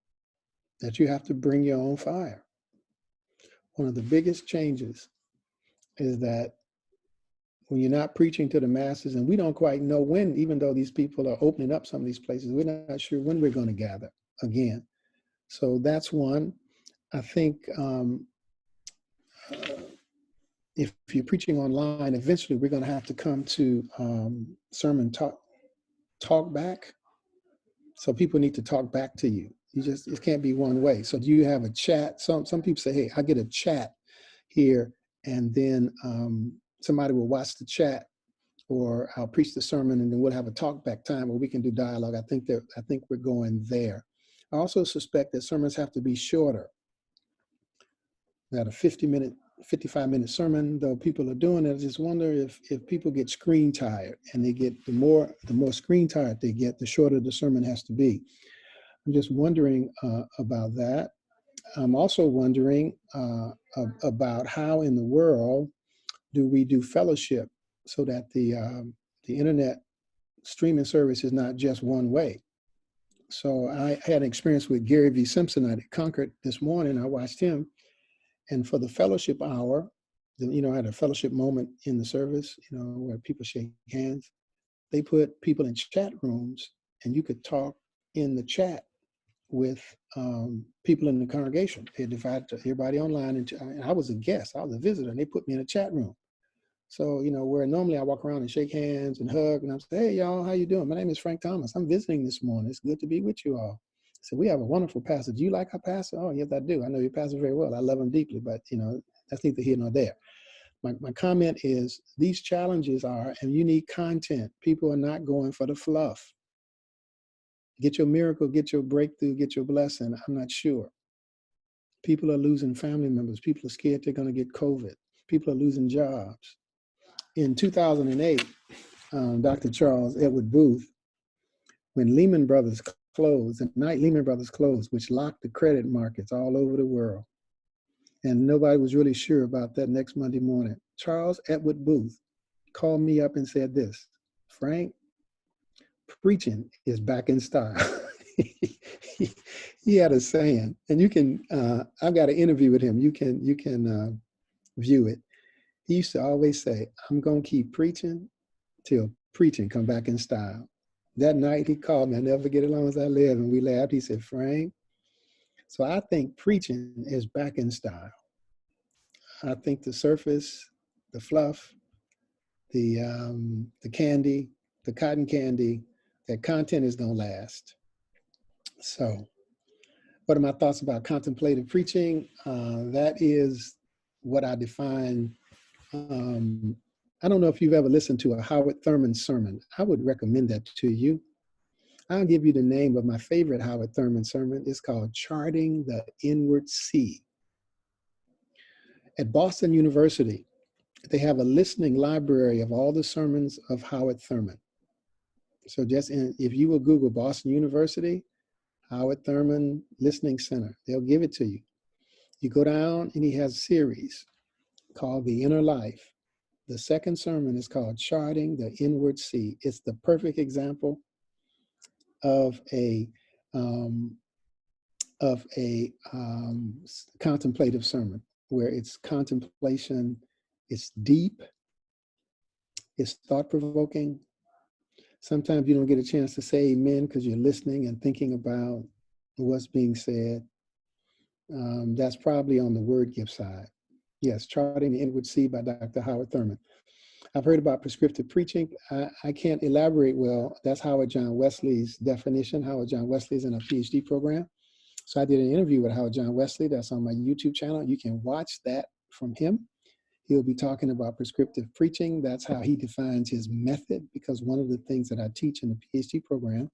Speaker 2: that you have to bring your own fire. One of the biggest changes is that when you're not preaching to the masses, and we don't quite know when, even though these people are opening up some of these places, we're not sure when we're going to gather again. So that's one. I think if you're preaching online, eventually we're going to have to come to sermon talk back. So people need to talk back to you. It can't be one way. So do you have a chat? Some people say, hey, I get a chat here, and then somebody will watch the chat, or I'll preach the sermon and then we'll have a talk back time where we can do dialogue. I think we're going there. I also suspect that sermons have to be shorter. That a 55-minute sermon, though people are doing it, I just wonder if people get screen tired, and they get the more screen tired they get, the shorter the sermon has to be. I'm just wondering about that. I'm also wondering about how in the world do we do fellowship so that the internet streaming service is not just one way. So I had an experience with Gary V. Simpson at Concord this morning. I watched him, and for the fellowship hour, I had a fellowship moment in the service, where people shake hands. They put people in chat rooms, and you could talk in the chat with people in the congregation. They divided everybody online, and I was a guest, I was a visitor, and they put me in a chat room. So, where normally I walk around and shake hands and hug, and I'm saying, hey, y'all, how you doing? My name is Frank Thomas. I'm visiting this morning. It's good to be with you all. So we have a wonderful pastor. Do you like our pastor? Oh, yes, I do. I know your pastor very well. I love him deeply, but, that's neither here nor there. My comment is these challenges are, and you need content. People are not going for the fluff. Get your miracle, get your breakthrough, get your blessing. I'm not sure. People are losing family members. People are scared they're going to get COVID. People are losing jobs. In 2008, Dr. Charles Edward Booth, when Lehman Brothers closed, the night Lehman Brothers closed, which locked the credit markets all over the world, and nobody was really sure about that next Monday morning, Charles Edward Booth called me up and said this, Frank, preaching is back in style. He had a saying, and you can, I've got an interview with him. You can view it. He used to always say, I'm going to keep preaching till preaching come back in style. That night he called me, I never forget it as long as I live, and we laughed. He said, Frank, so I think preaching is back in style. I think the surface, the fluff, the candy, the cotton candy, that content is going to last. So what are my thoughts about contemplative preaching? That is what I define. I don't know if you've ever listened to a Howard Thurman sermon. I would recommend that to you. I'll give you the name of my favorite Howard Thurman sermon. It's called Charting the Inward Sea. At Boston University, they have a listening library of all the sermons of Howard Thurman. So if you will Google Boston University, Howard Thurman Listening Center, they'll give it to you. You go down and he has a series called The Inner Life. The second sermon is called Charting the Inward Sea. It's the perfect example of a contemplative sermon, where it's contemplation, it's deep, it's thought-provoking. Sometimes you don't get a chance to say amen because you're listening and thinking about what's being said. That's probably on the word gift side. Yes, Charting the Inward Sea by Dr. Howard Thurman. I've heard about prescriptive preaching. I can't elaborate well. That's Howard John Wesley's definition. Howard John Wesley's in a PhD program. So I did an interview with Howard John Wesley. That's on my YouTube channel. You can watch that from him. He'll be talking about prescriptive preaching. That's how he defines his method, because one of the things that I teach in the PhD program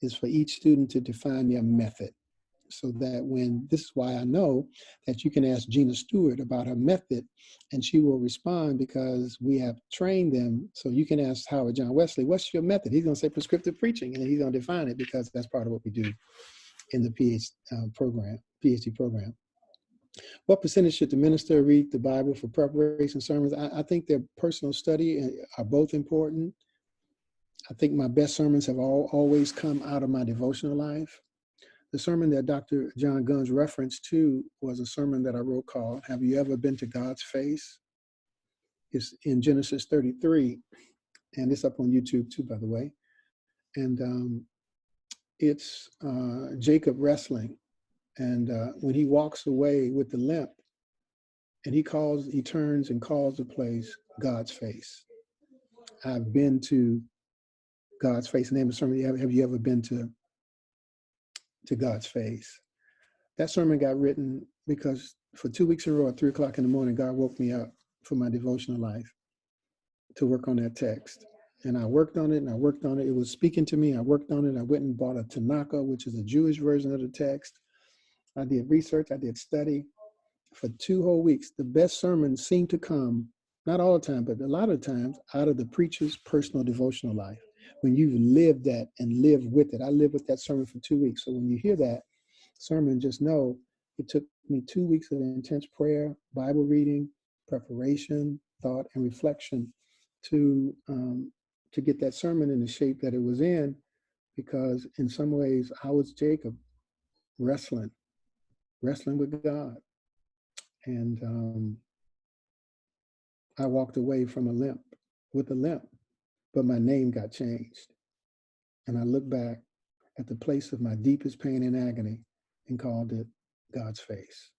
Speaker 2: is for each student to define their method. so that this is why I know that you can ask Gina Stewart about her method and she will respond, because we have trained them. So you can ask Howard John Wesley, what's your method? He's going to say prescriptive preaching, and he's going to define it, because that's part of what we do in the PhD program. What percentage should the minister read the Bible for preparation sermons? I think their personal study are both important. I think my best sermons have always come out of my devotional life. The sermon that Dr. John Guns referenced to was a sermon that I wrote called, Have You Ever Been to God's Face? It's in Genesis 33, and it's up on YouTube too, by the way. And it's Jacob wrestling. And when he walks away with the limp, and he turns and calls the place God's face. I've been to God's face. The name of the sermon, have you ever been to God's face? That sermon got written because for 2 weeks in a row at 3 o'clock in the morning, God woke me up for my devotional life to work on that text. And I worked on it and I worked on it. It was speaking to me. I worked on it. I went and bought a Tanakh, which is a Jewish version of the text. I did research. I did study for 2 whole weeks. The best sermons seem to come, not all the time, but a lot of times, out of the preacher's personal devotional life. When you've lived that and lived with it. I lived with that sermon for 2 weeks. So when you hear that sermon, just know it took me 2 weeks of intense prayer, Bible reading, preparation, thought, and reflection to get that sermon in the shape that it was in, because in some ways I was Jacob wrestling with God. And I walked away from with a limp, but my name got changed. And I looked back at the place of my deepest pain and agony and called it God's face.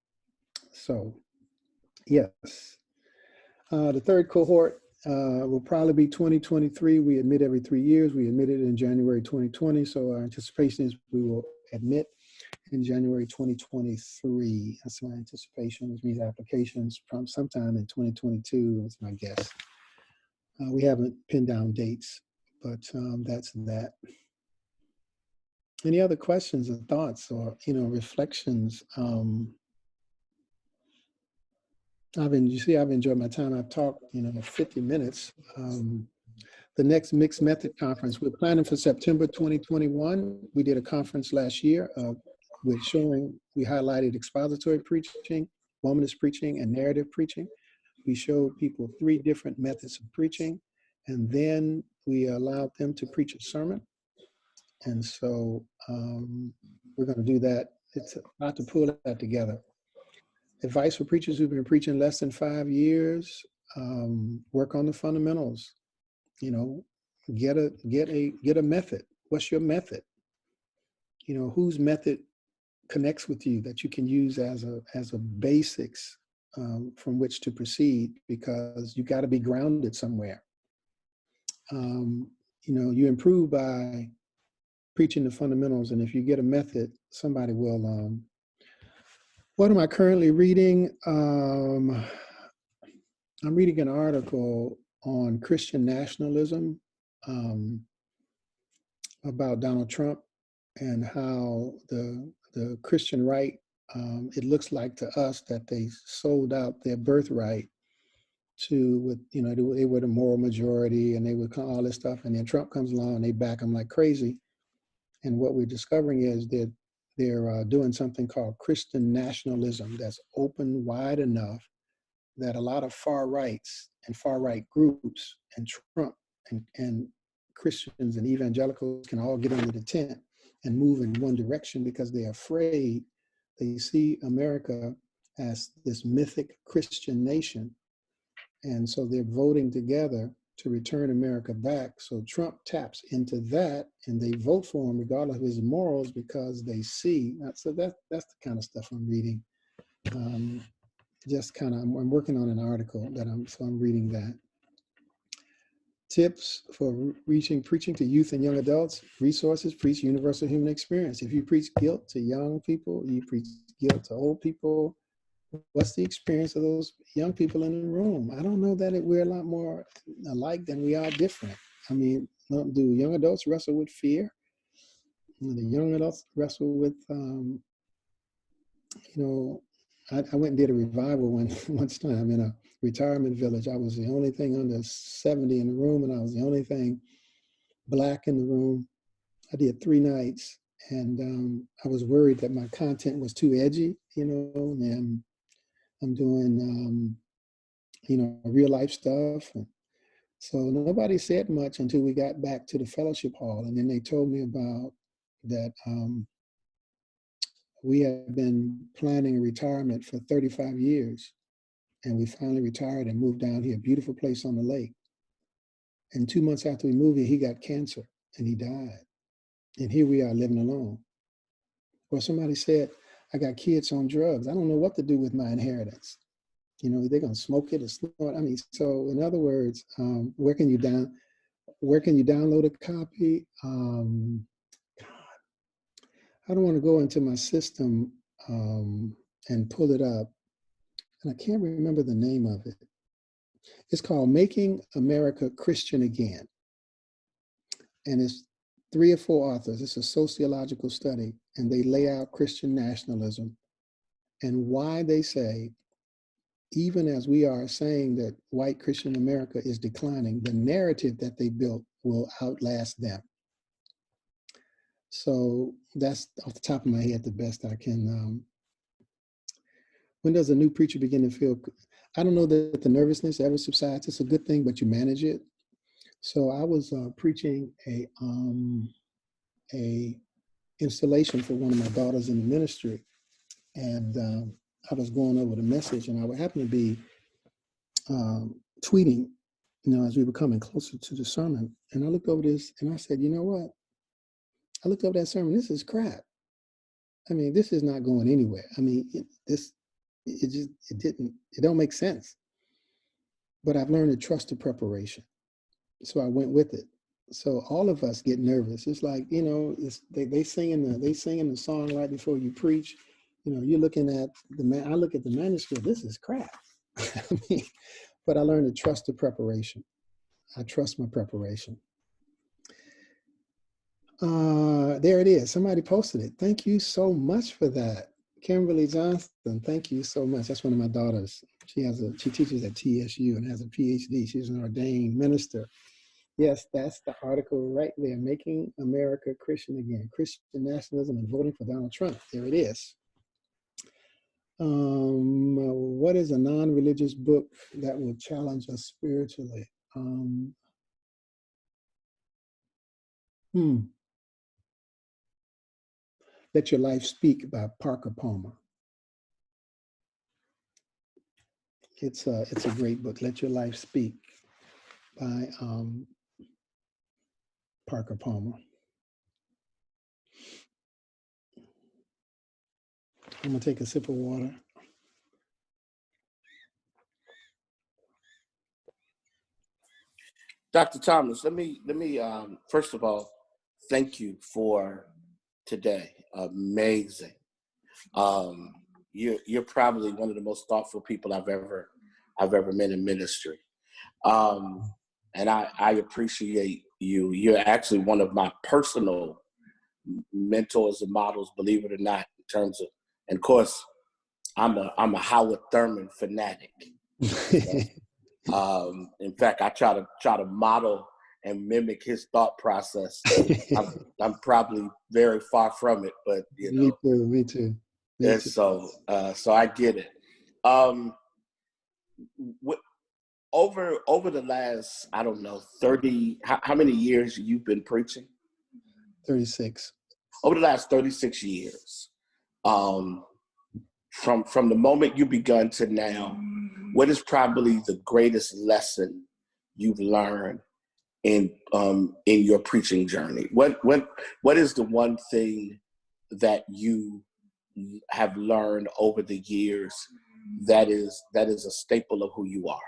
Speaker 2: So, yes. The third cohort will probably be 2023. We admit every 3 years. We admitted in January 2020. So our anticipation is we will admit in January 2023. That's my anticipation, which means applications from sometime in 2022. That's my guess. We haven't pinned down dates, but that's that. Any other questions or thoughts or reflections? I've enjoyed my time. I've talked 50 minutes. The next Mixed Method Conference, we're planning for September 2021. We did a conference last year we highlighted expository preaching, womanist preaching, and narrative preaching. We showed people 3 different methods of preaching, and then we allowed them to preach a sermon. And so we're going to do that. It's about to pull that together. Advice for preachers who've been preaching less than 5 years: work on the fundamentals. Get a method. What's your method? Whose method connects with you that you can use as a basics from which to proceed, because you got to be grounded somewhere. You improve by preaching the fundamentals, and if you get a method, somebody will. What am I currently reading? I'm reading an article on Christian nationalism about Donald Trump and how the Christian right, it looks like to us that they sold out their birthright they were the moral majority and they would all this stuff. And then Trump comes along and they back him like crazy. And what we're discovering is that they're doing something called Christian nationalism that's open wide enough that a lot of far rights and far right groups and Trump and Christians and evangelicals can all get under the tent and move in one direction, because they're afraid. They see America as this mythic Christian nation. And so they're voting together to return America back. So Trump taps into that and they vote for him regardless of his morals, because they see. So that's the kind of stuff I'm reading. I'm working on an article that I'm reading that. Tips for preaching to youth and young adults. Resources: Preach Universal Human Experience. If you preach guilt to young people, you preach guilt to old people. What's the experience of those young people in the room? I don't know that we're a lot more alike than we are different. I mean, do young adults wrestle with fear? The young adults wrestle with you know, I went and did a revival once time in a retirement village. I was the only thing under 70 in the room, and I was the only thing black in the room. I did 3 nights, and I was worried that my content was too edgy, and I'm doing, real life stuff. And so nobody said much until we got back to the fellowship hall. And then they told me about that we had been planning retirement for 35 years. And we finally retired and moved down here, beautiful place on the lake. And 2 months after we moved here, he got cancer and he died. And here we are living alone. Or somebody said, I got kids on drugs. I don't know what to do with my inheritance. They're going to smoke it or snort. I mean, so in other words, where can you download a copy? I don't want to go into my system and pull it up. And I can't remember the name of it. It's called Making America Christian Again. And it's 3 or 4 authors. It's a sociological study, and they lay out Christian nationalism and why they say, even as we are saying that white Christian America is declining, the narrative that they built will outlast them. So that's off the top of my head the best I can. When does a new preacher begin to feel? I don't know that the nervousness ever subsides. It's a good thing, but you manage it. So I was preaching a installation for one of my daughters in the ministry, and I was going over the message, and I would happen to be tweeting, as we were coming closer to the sermon, and I looked over this, and I said, you know what? I looked over that sermon. This is crap. I mean, this is not going anywhere. I mean, it don't make sense. But I've learned to trust the preparation. So I went with it. So all of us get nervous. It's like, they singing the song right before you preach. You're looking at I look at the manuscript, this is crap. I mean, but I learned to trust the preparation. I trust my preparation. There it is. Somebody posted it. Thank you so much for that. Kimberly Johnston, thank you so much. That's one of my daughters. She teaches at TSU and has a PhD. She's an ordained minister. Yes, that's the article right there. Making America Christian Again. Christian nationalism and voting for Donald Trump. There it is. What is a non-religious book that will challenge us spiritually? Let Your Life Speak by Parker Palmer. It's a great book. Let Your Life Speak by Parker Palmer. I'm gonna take a sip of water.
Speaker 1: Dr. Thomas, let me first of all, thank you for today. Amazing. You're probably one of the most thoughtful people I've ever met in ministry. And I appreciate you. You're actually one of my personal mentors and models, believe it or not, in terms of, and of course, I'm a Howard Thurman fanatic. In fact, I try to model and mimic his thought process. I'm probably very far from it, but
Speaker 2: Me too.
Speaker 1: And so I get it. Over the last, I don't know, 30, how many years you've been preaching?
Speaker 2: 36.
Speaker 1: Over the last 36 years, from the moment you begun to now, what is probably the greatest lesson you've learned in your preaching journey? What is the one thing that you have learned over the years that is a staple of who you are?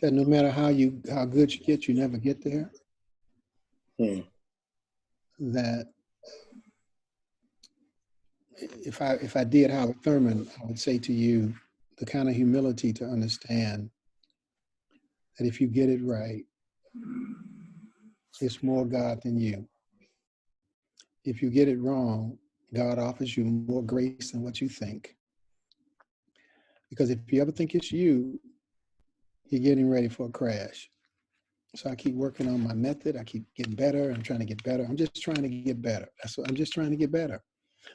Speaker 2: That no matter how good you get, you never get there. That if I did Howard Thurman, I would say to you the kind of humility to understand that if you get it right, it's more God than you. if you get it wrong, God offers you more grace than what you think. Because if you ever think it's you, you're getting ready for a crash. So I keep working on my method. I keep getting better. I'm trying to get better. I'm just trying to get better. That's what I'm just trying to get better.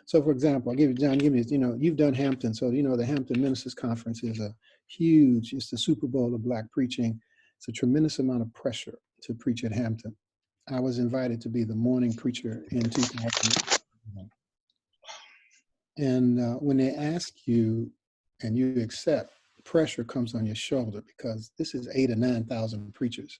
Speaker 2: So for example, I'll give you, John, give me, you've done Hampton. So, the Hampton Ministers Conference is it's the Super Bowl of Black preaching. It's a tremendous amount of pressure to preach at Hampton. I was invited to be the morning preacher in 2000. And when they ask you and you accept, pressure comes on your shoulder because this is 8,000 or 9,000 preachers.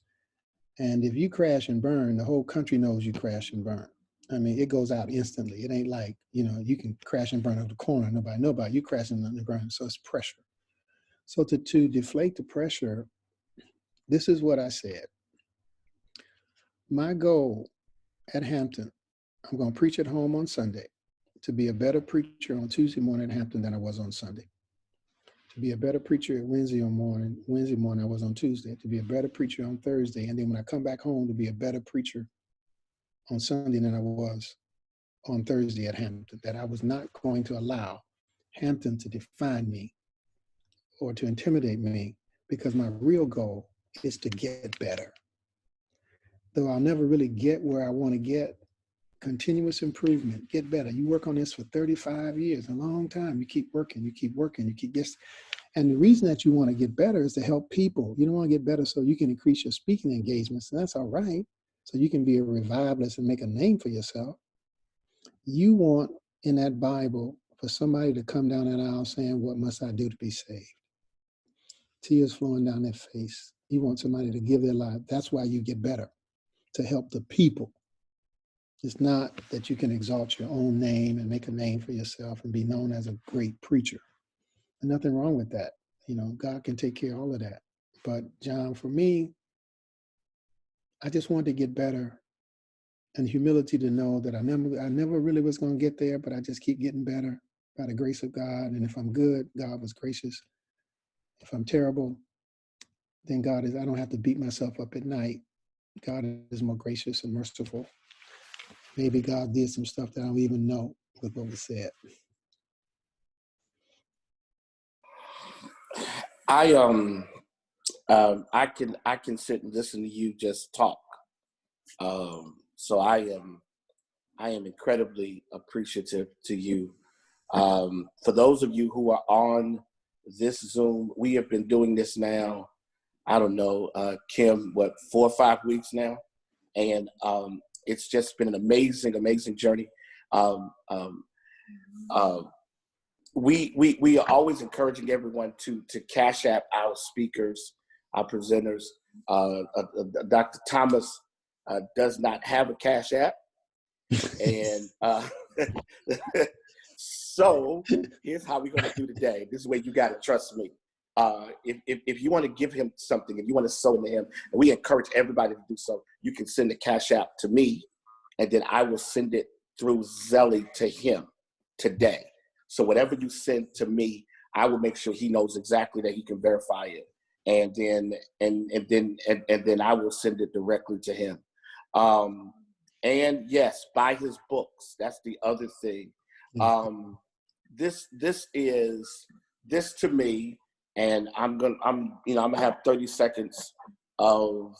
Speaker 2: And if you crash and burn, the whole country knows you crash and burn. I mean, it goes out instantly. It ain't like, you can crash and burn over the corner. Nobody know about you crashing and burn. So it's pressure. So to deflate the pressure, this is what I said. My goal at Hampton, I'm going to preach at home on Sunday, to be a better preacher on Tuesday morning at Hampton than I was on Sunday. To be a better preacher at Wednesday morning I was on Tuesday. To be a better preacher on Thursday. And then when I come back home, to be a better preacher on Sunday than I was on Thursday at Hampton. That I was not going to allow Hampton to define me or to intimidate me, because my real goal is to get better. Though I'll never really get where I want to get, continuous improvement, get better. You work on this for 35 years, a long time. You keep working, you keep this. And the reason that you want to get better is to help people. You don't want to get better so you can increase your speaking engagements. And that's all right. So you can be a revivalist and make a name for yourself. You want in that Bible for somebody to come down that aisle saying, "What must I do to be saved?" Tears flowing down their face. You want somebody to give their life. That's why you get better, to help the people. It's not that you can exalt your own name and make a name for yourself and be known as a great preacher. And nothing wrong with that. God can take care of all of that. But John, for me, I just wanted to get better, and humility to know that I never really was going to get there, but I just keep getting better by the grace of God. And if I'm good, God was gracious. If I'm terrible, then I don't have to beat myself up at night. God is more gracious and merciful. Maybe God did some stuff that I don't even know with what was said.
Speaker 1: I can sit and listen to you just talk. So I am incredibly appreciative to you. For those of you who are on this Zoom, we have been doing this now, I don't know, Kim, 4 or 5 weeks now? And it's just been an amazing journey. We are always encouraging everyone to cash app our speakers, our presenters. Dr. Thomas does not have a cash app. And so here's how we're going to do today. This is where you got to trust me. If you want to give him something, if you want to sow into him, and we encourage everybody to do so, you can send the cash app to me, and then I will send it through Zelly to him today. So whatever you send to me, I will make sure he knows exactly that he can verify it, and then I will send it directly to him. And yes, buy his books. That's the other thing. This to me, and I'm gonna have 30 seconds of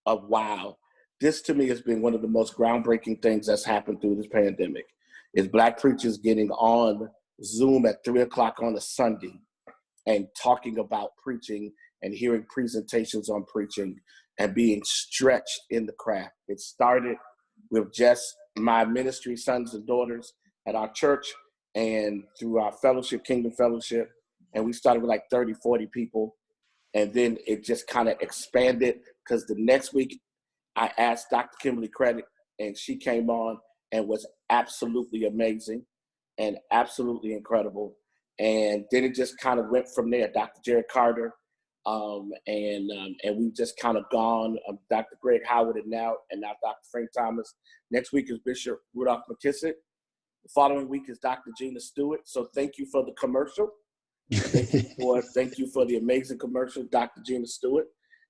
Speaker 1: wow. This to me has been one of the most groundbreaking things that's happened through this pandemic. Is Black preachers getting on Zoom at 3:00 on a Sunday and talking about preaching and hearing presentations on preaching and being stretched in the craft. It started with just my ministry, sons and daughters at our church and through our fellowship, Kingdom Fellowship. And we started with like 30, 40 people. And then it just kind of expanded, because the next week I asked Dr. Kimberly Credit, and she came on and was absolutely amazing and absolutely incredible. And then it just kind of went from there. Dr. Jared Carter, and we've just kind of gone. Dr. Greg Howard, and now Dr. Frank Thomas. Next week is Bishop Rudolph McKissick. The following week is Dr. Gina Stewart. So thank you for the commercial. Thank you for the amazing commercial, Dr. Gina Stewart.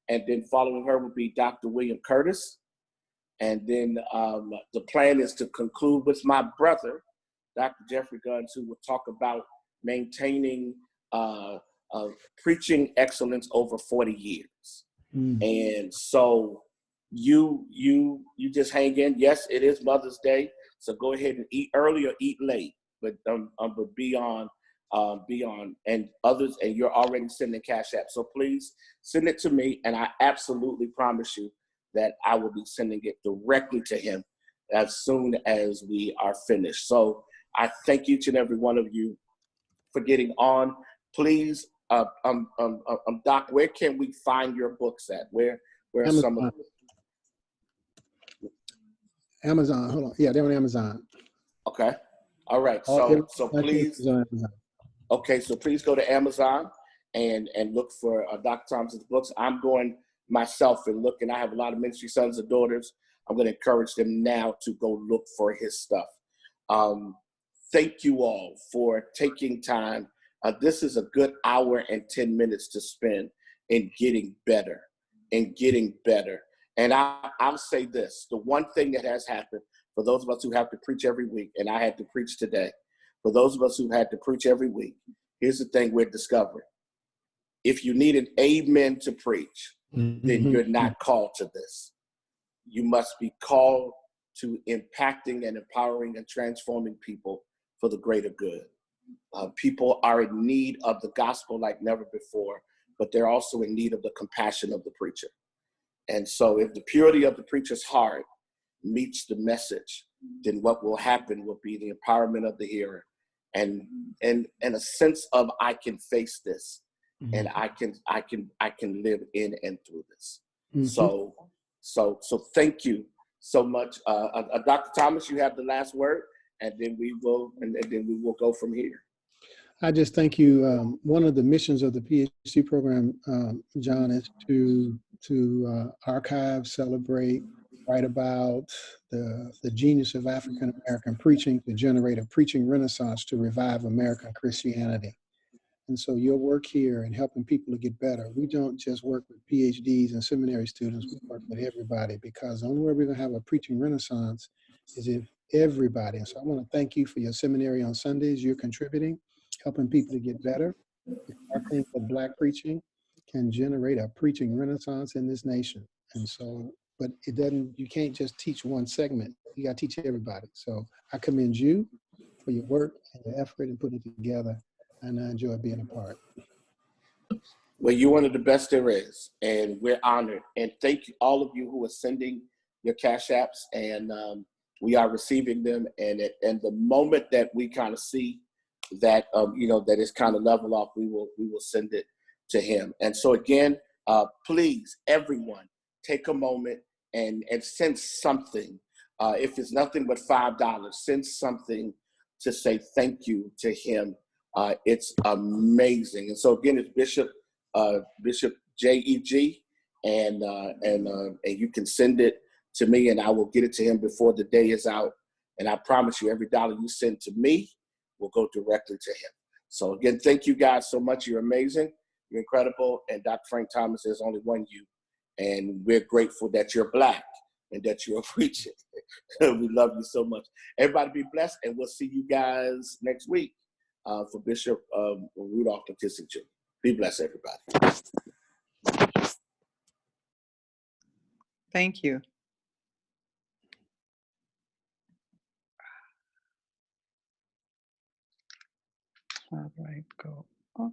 Speaker 1: And then following her would be Dr. William Curtis. And then the plan is to conclude with my brother, Dr. Jeffrey Guns, who will talk about maintaining preaching excellence over 40 years. And so you just hang in. Yes, it is Mother's Day, so go ahead and eat early or eat late, but be on, and others, and you're already sending Cash App. So please send it to me, and I absolutely promise you that I will be sending it directly to him as soon as we are finished. So I thank each and every one of you for getting on. Please, Doc, where can we find your books at? Where are
Speaker 2: Amazon.
Speaker 1: some of them?
Speaker 2: Amazon, hold on. Yeah, they're on Amazon.
Speaker 1: Okay. All right. So please. Okay, so please go to Amazon and look for Dr. Thomas's books. I'm going myself and look, and I have a lot of ministry sons and daughters. I'm going to encourage them now to go look for his stuff. Thank you all for taking time. This is a good hour and 10 minutes to spend in getting better, And I'll say this, the one thing that has happened for those of us who have to preach every week, and I had to preach today, for those of us who had to preach every week, here's the thing we're discovering. If you need an amen to preach, then you're not called to this. You must be called to impacting and empowering and transforming people for the greater good. People are in need of the gospel like never before, but they're also in need of the compassion of the preacher. And so if the purity of the preacher's heart meets the message, then what will happen will be the empowerment of the hearer and a sense of I can face this and I can live in and through this. So thank you so much. Dr. Thomas, you have the last word, and then we will go from here.
Speaker 2: I just thank you. One of the missions of the PhD program, John, is to archive, celebrate, write about the genius of African American preaching to generate a preaching renaissance to revive American Christianity. And so your work here in helping people to get better, we don't just work with PhDs and seminary students, we work with everybody, because the only way we're going to have a preaching renaissance is if everybody. And so I want to thank you for your seminary on Sundays. You're contributing, helping people to get better. I think that Black preaching can generate a preaching renaissance in this nation. And so, but it doesn't, you can't just teach one segment. You got to teach everybody. So I commend you for your work and your effort in putting it together. And I enjoy being a part.
Speaker 1: Well, you're one of the best there is, and we're honored. And thank you, all of you who are sending your Cash Apps, and we are receiving them. And the moment that we kind of see that that is kind of level off, we will send it to him. And so again, please, everyone, take a moment and send something. If it's nothing but $5, send something to say thank you to him. It's amazing. And so again, it's Bishop JEG, and you can send it to me, and I will get it to him before the day is out. And I promise you, every dollar you send to me will go directly to him. So again, thank you guys so much. You're amazing. You're incredible. And Dr. Frank Thomas, there's only one you, and we're grateful that you're Black and that you're preaching. We love you so much. Everybody be blessed, and we'll see you guys next week for Bishop Rudolph McKissick Jr. Be blessed, everybody.
Speaker 3: Thank you. All right, go off.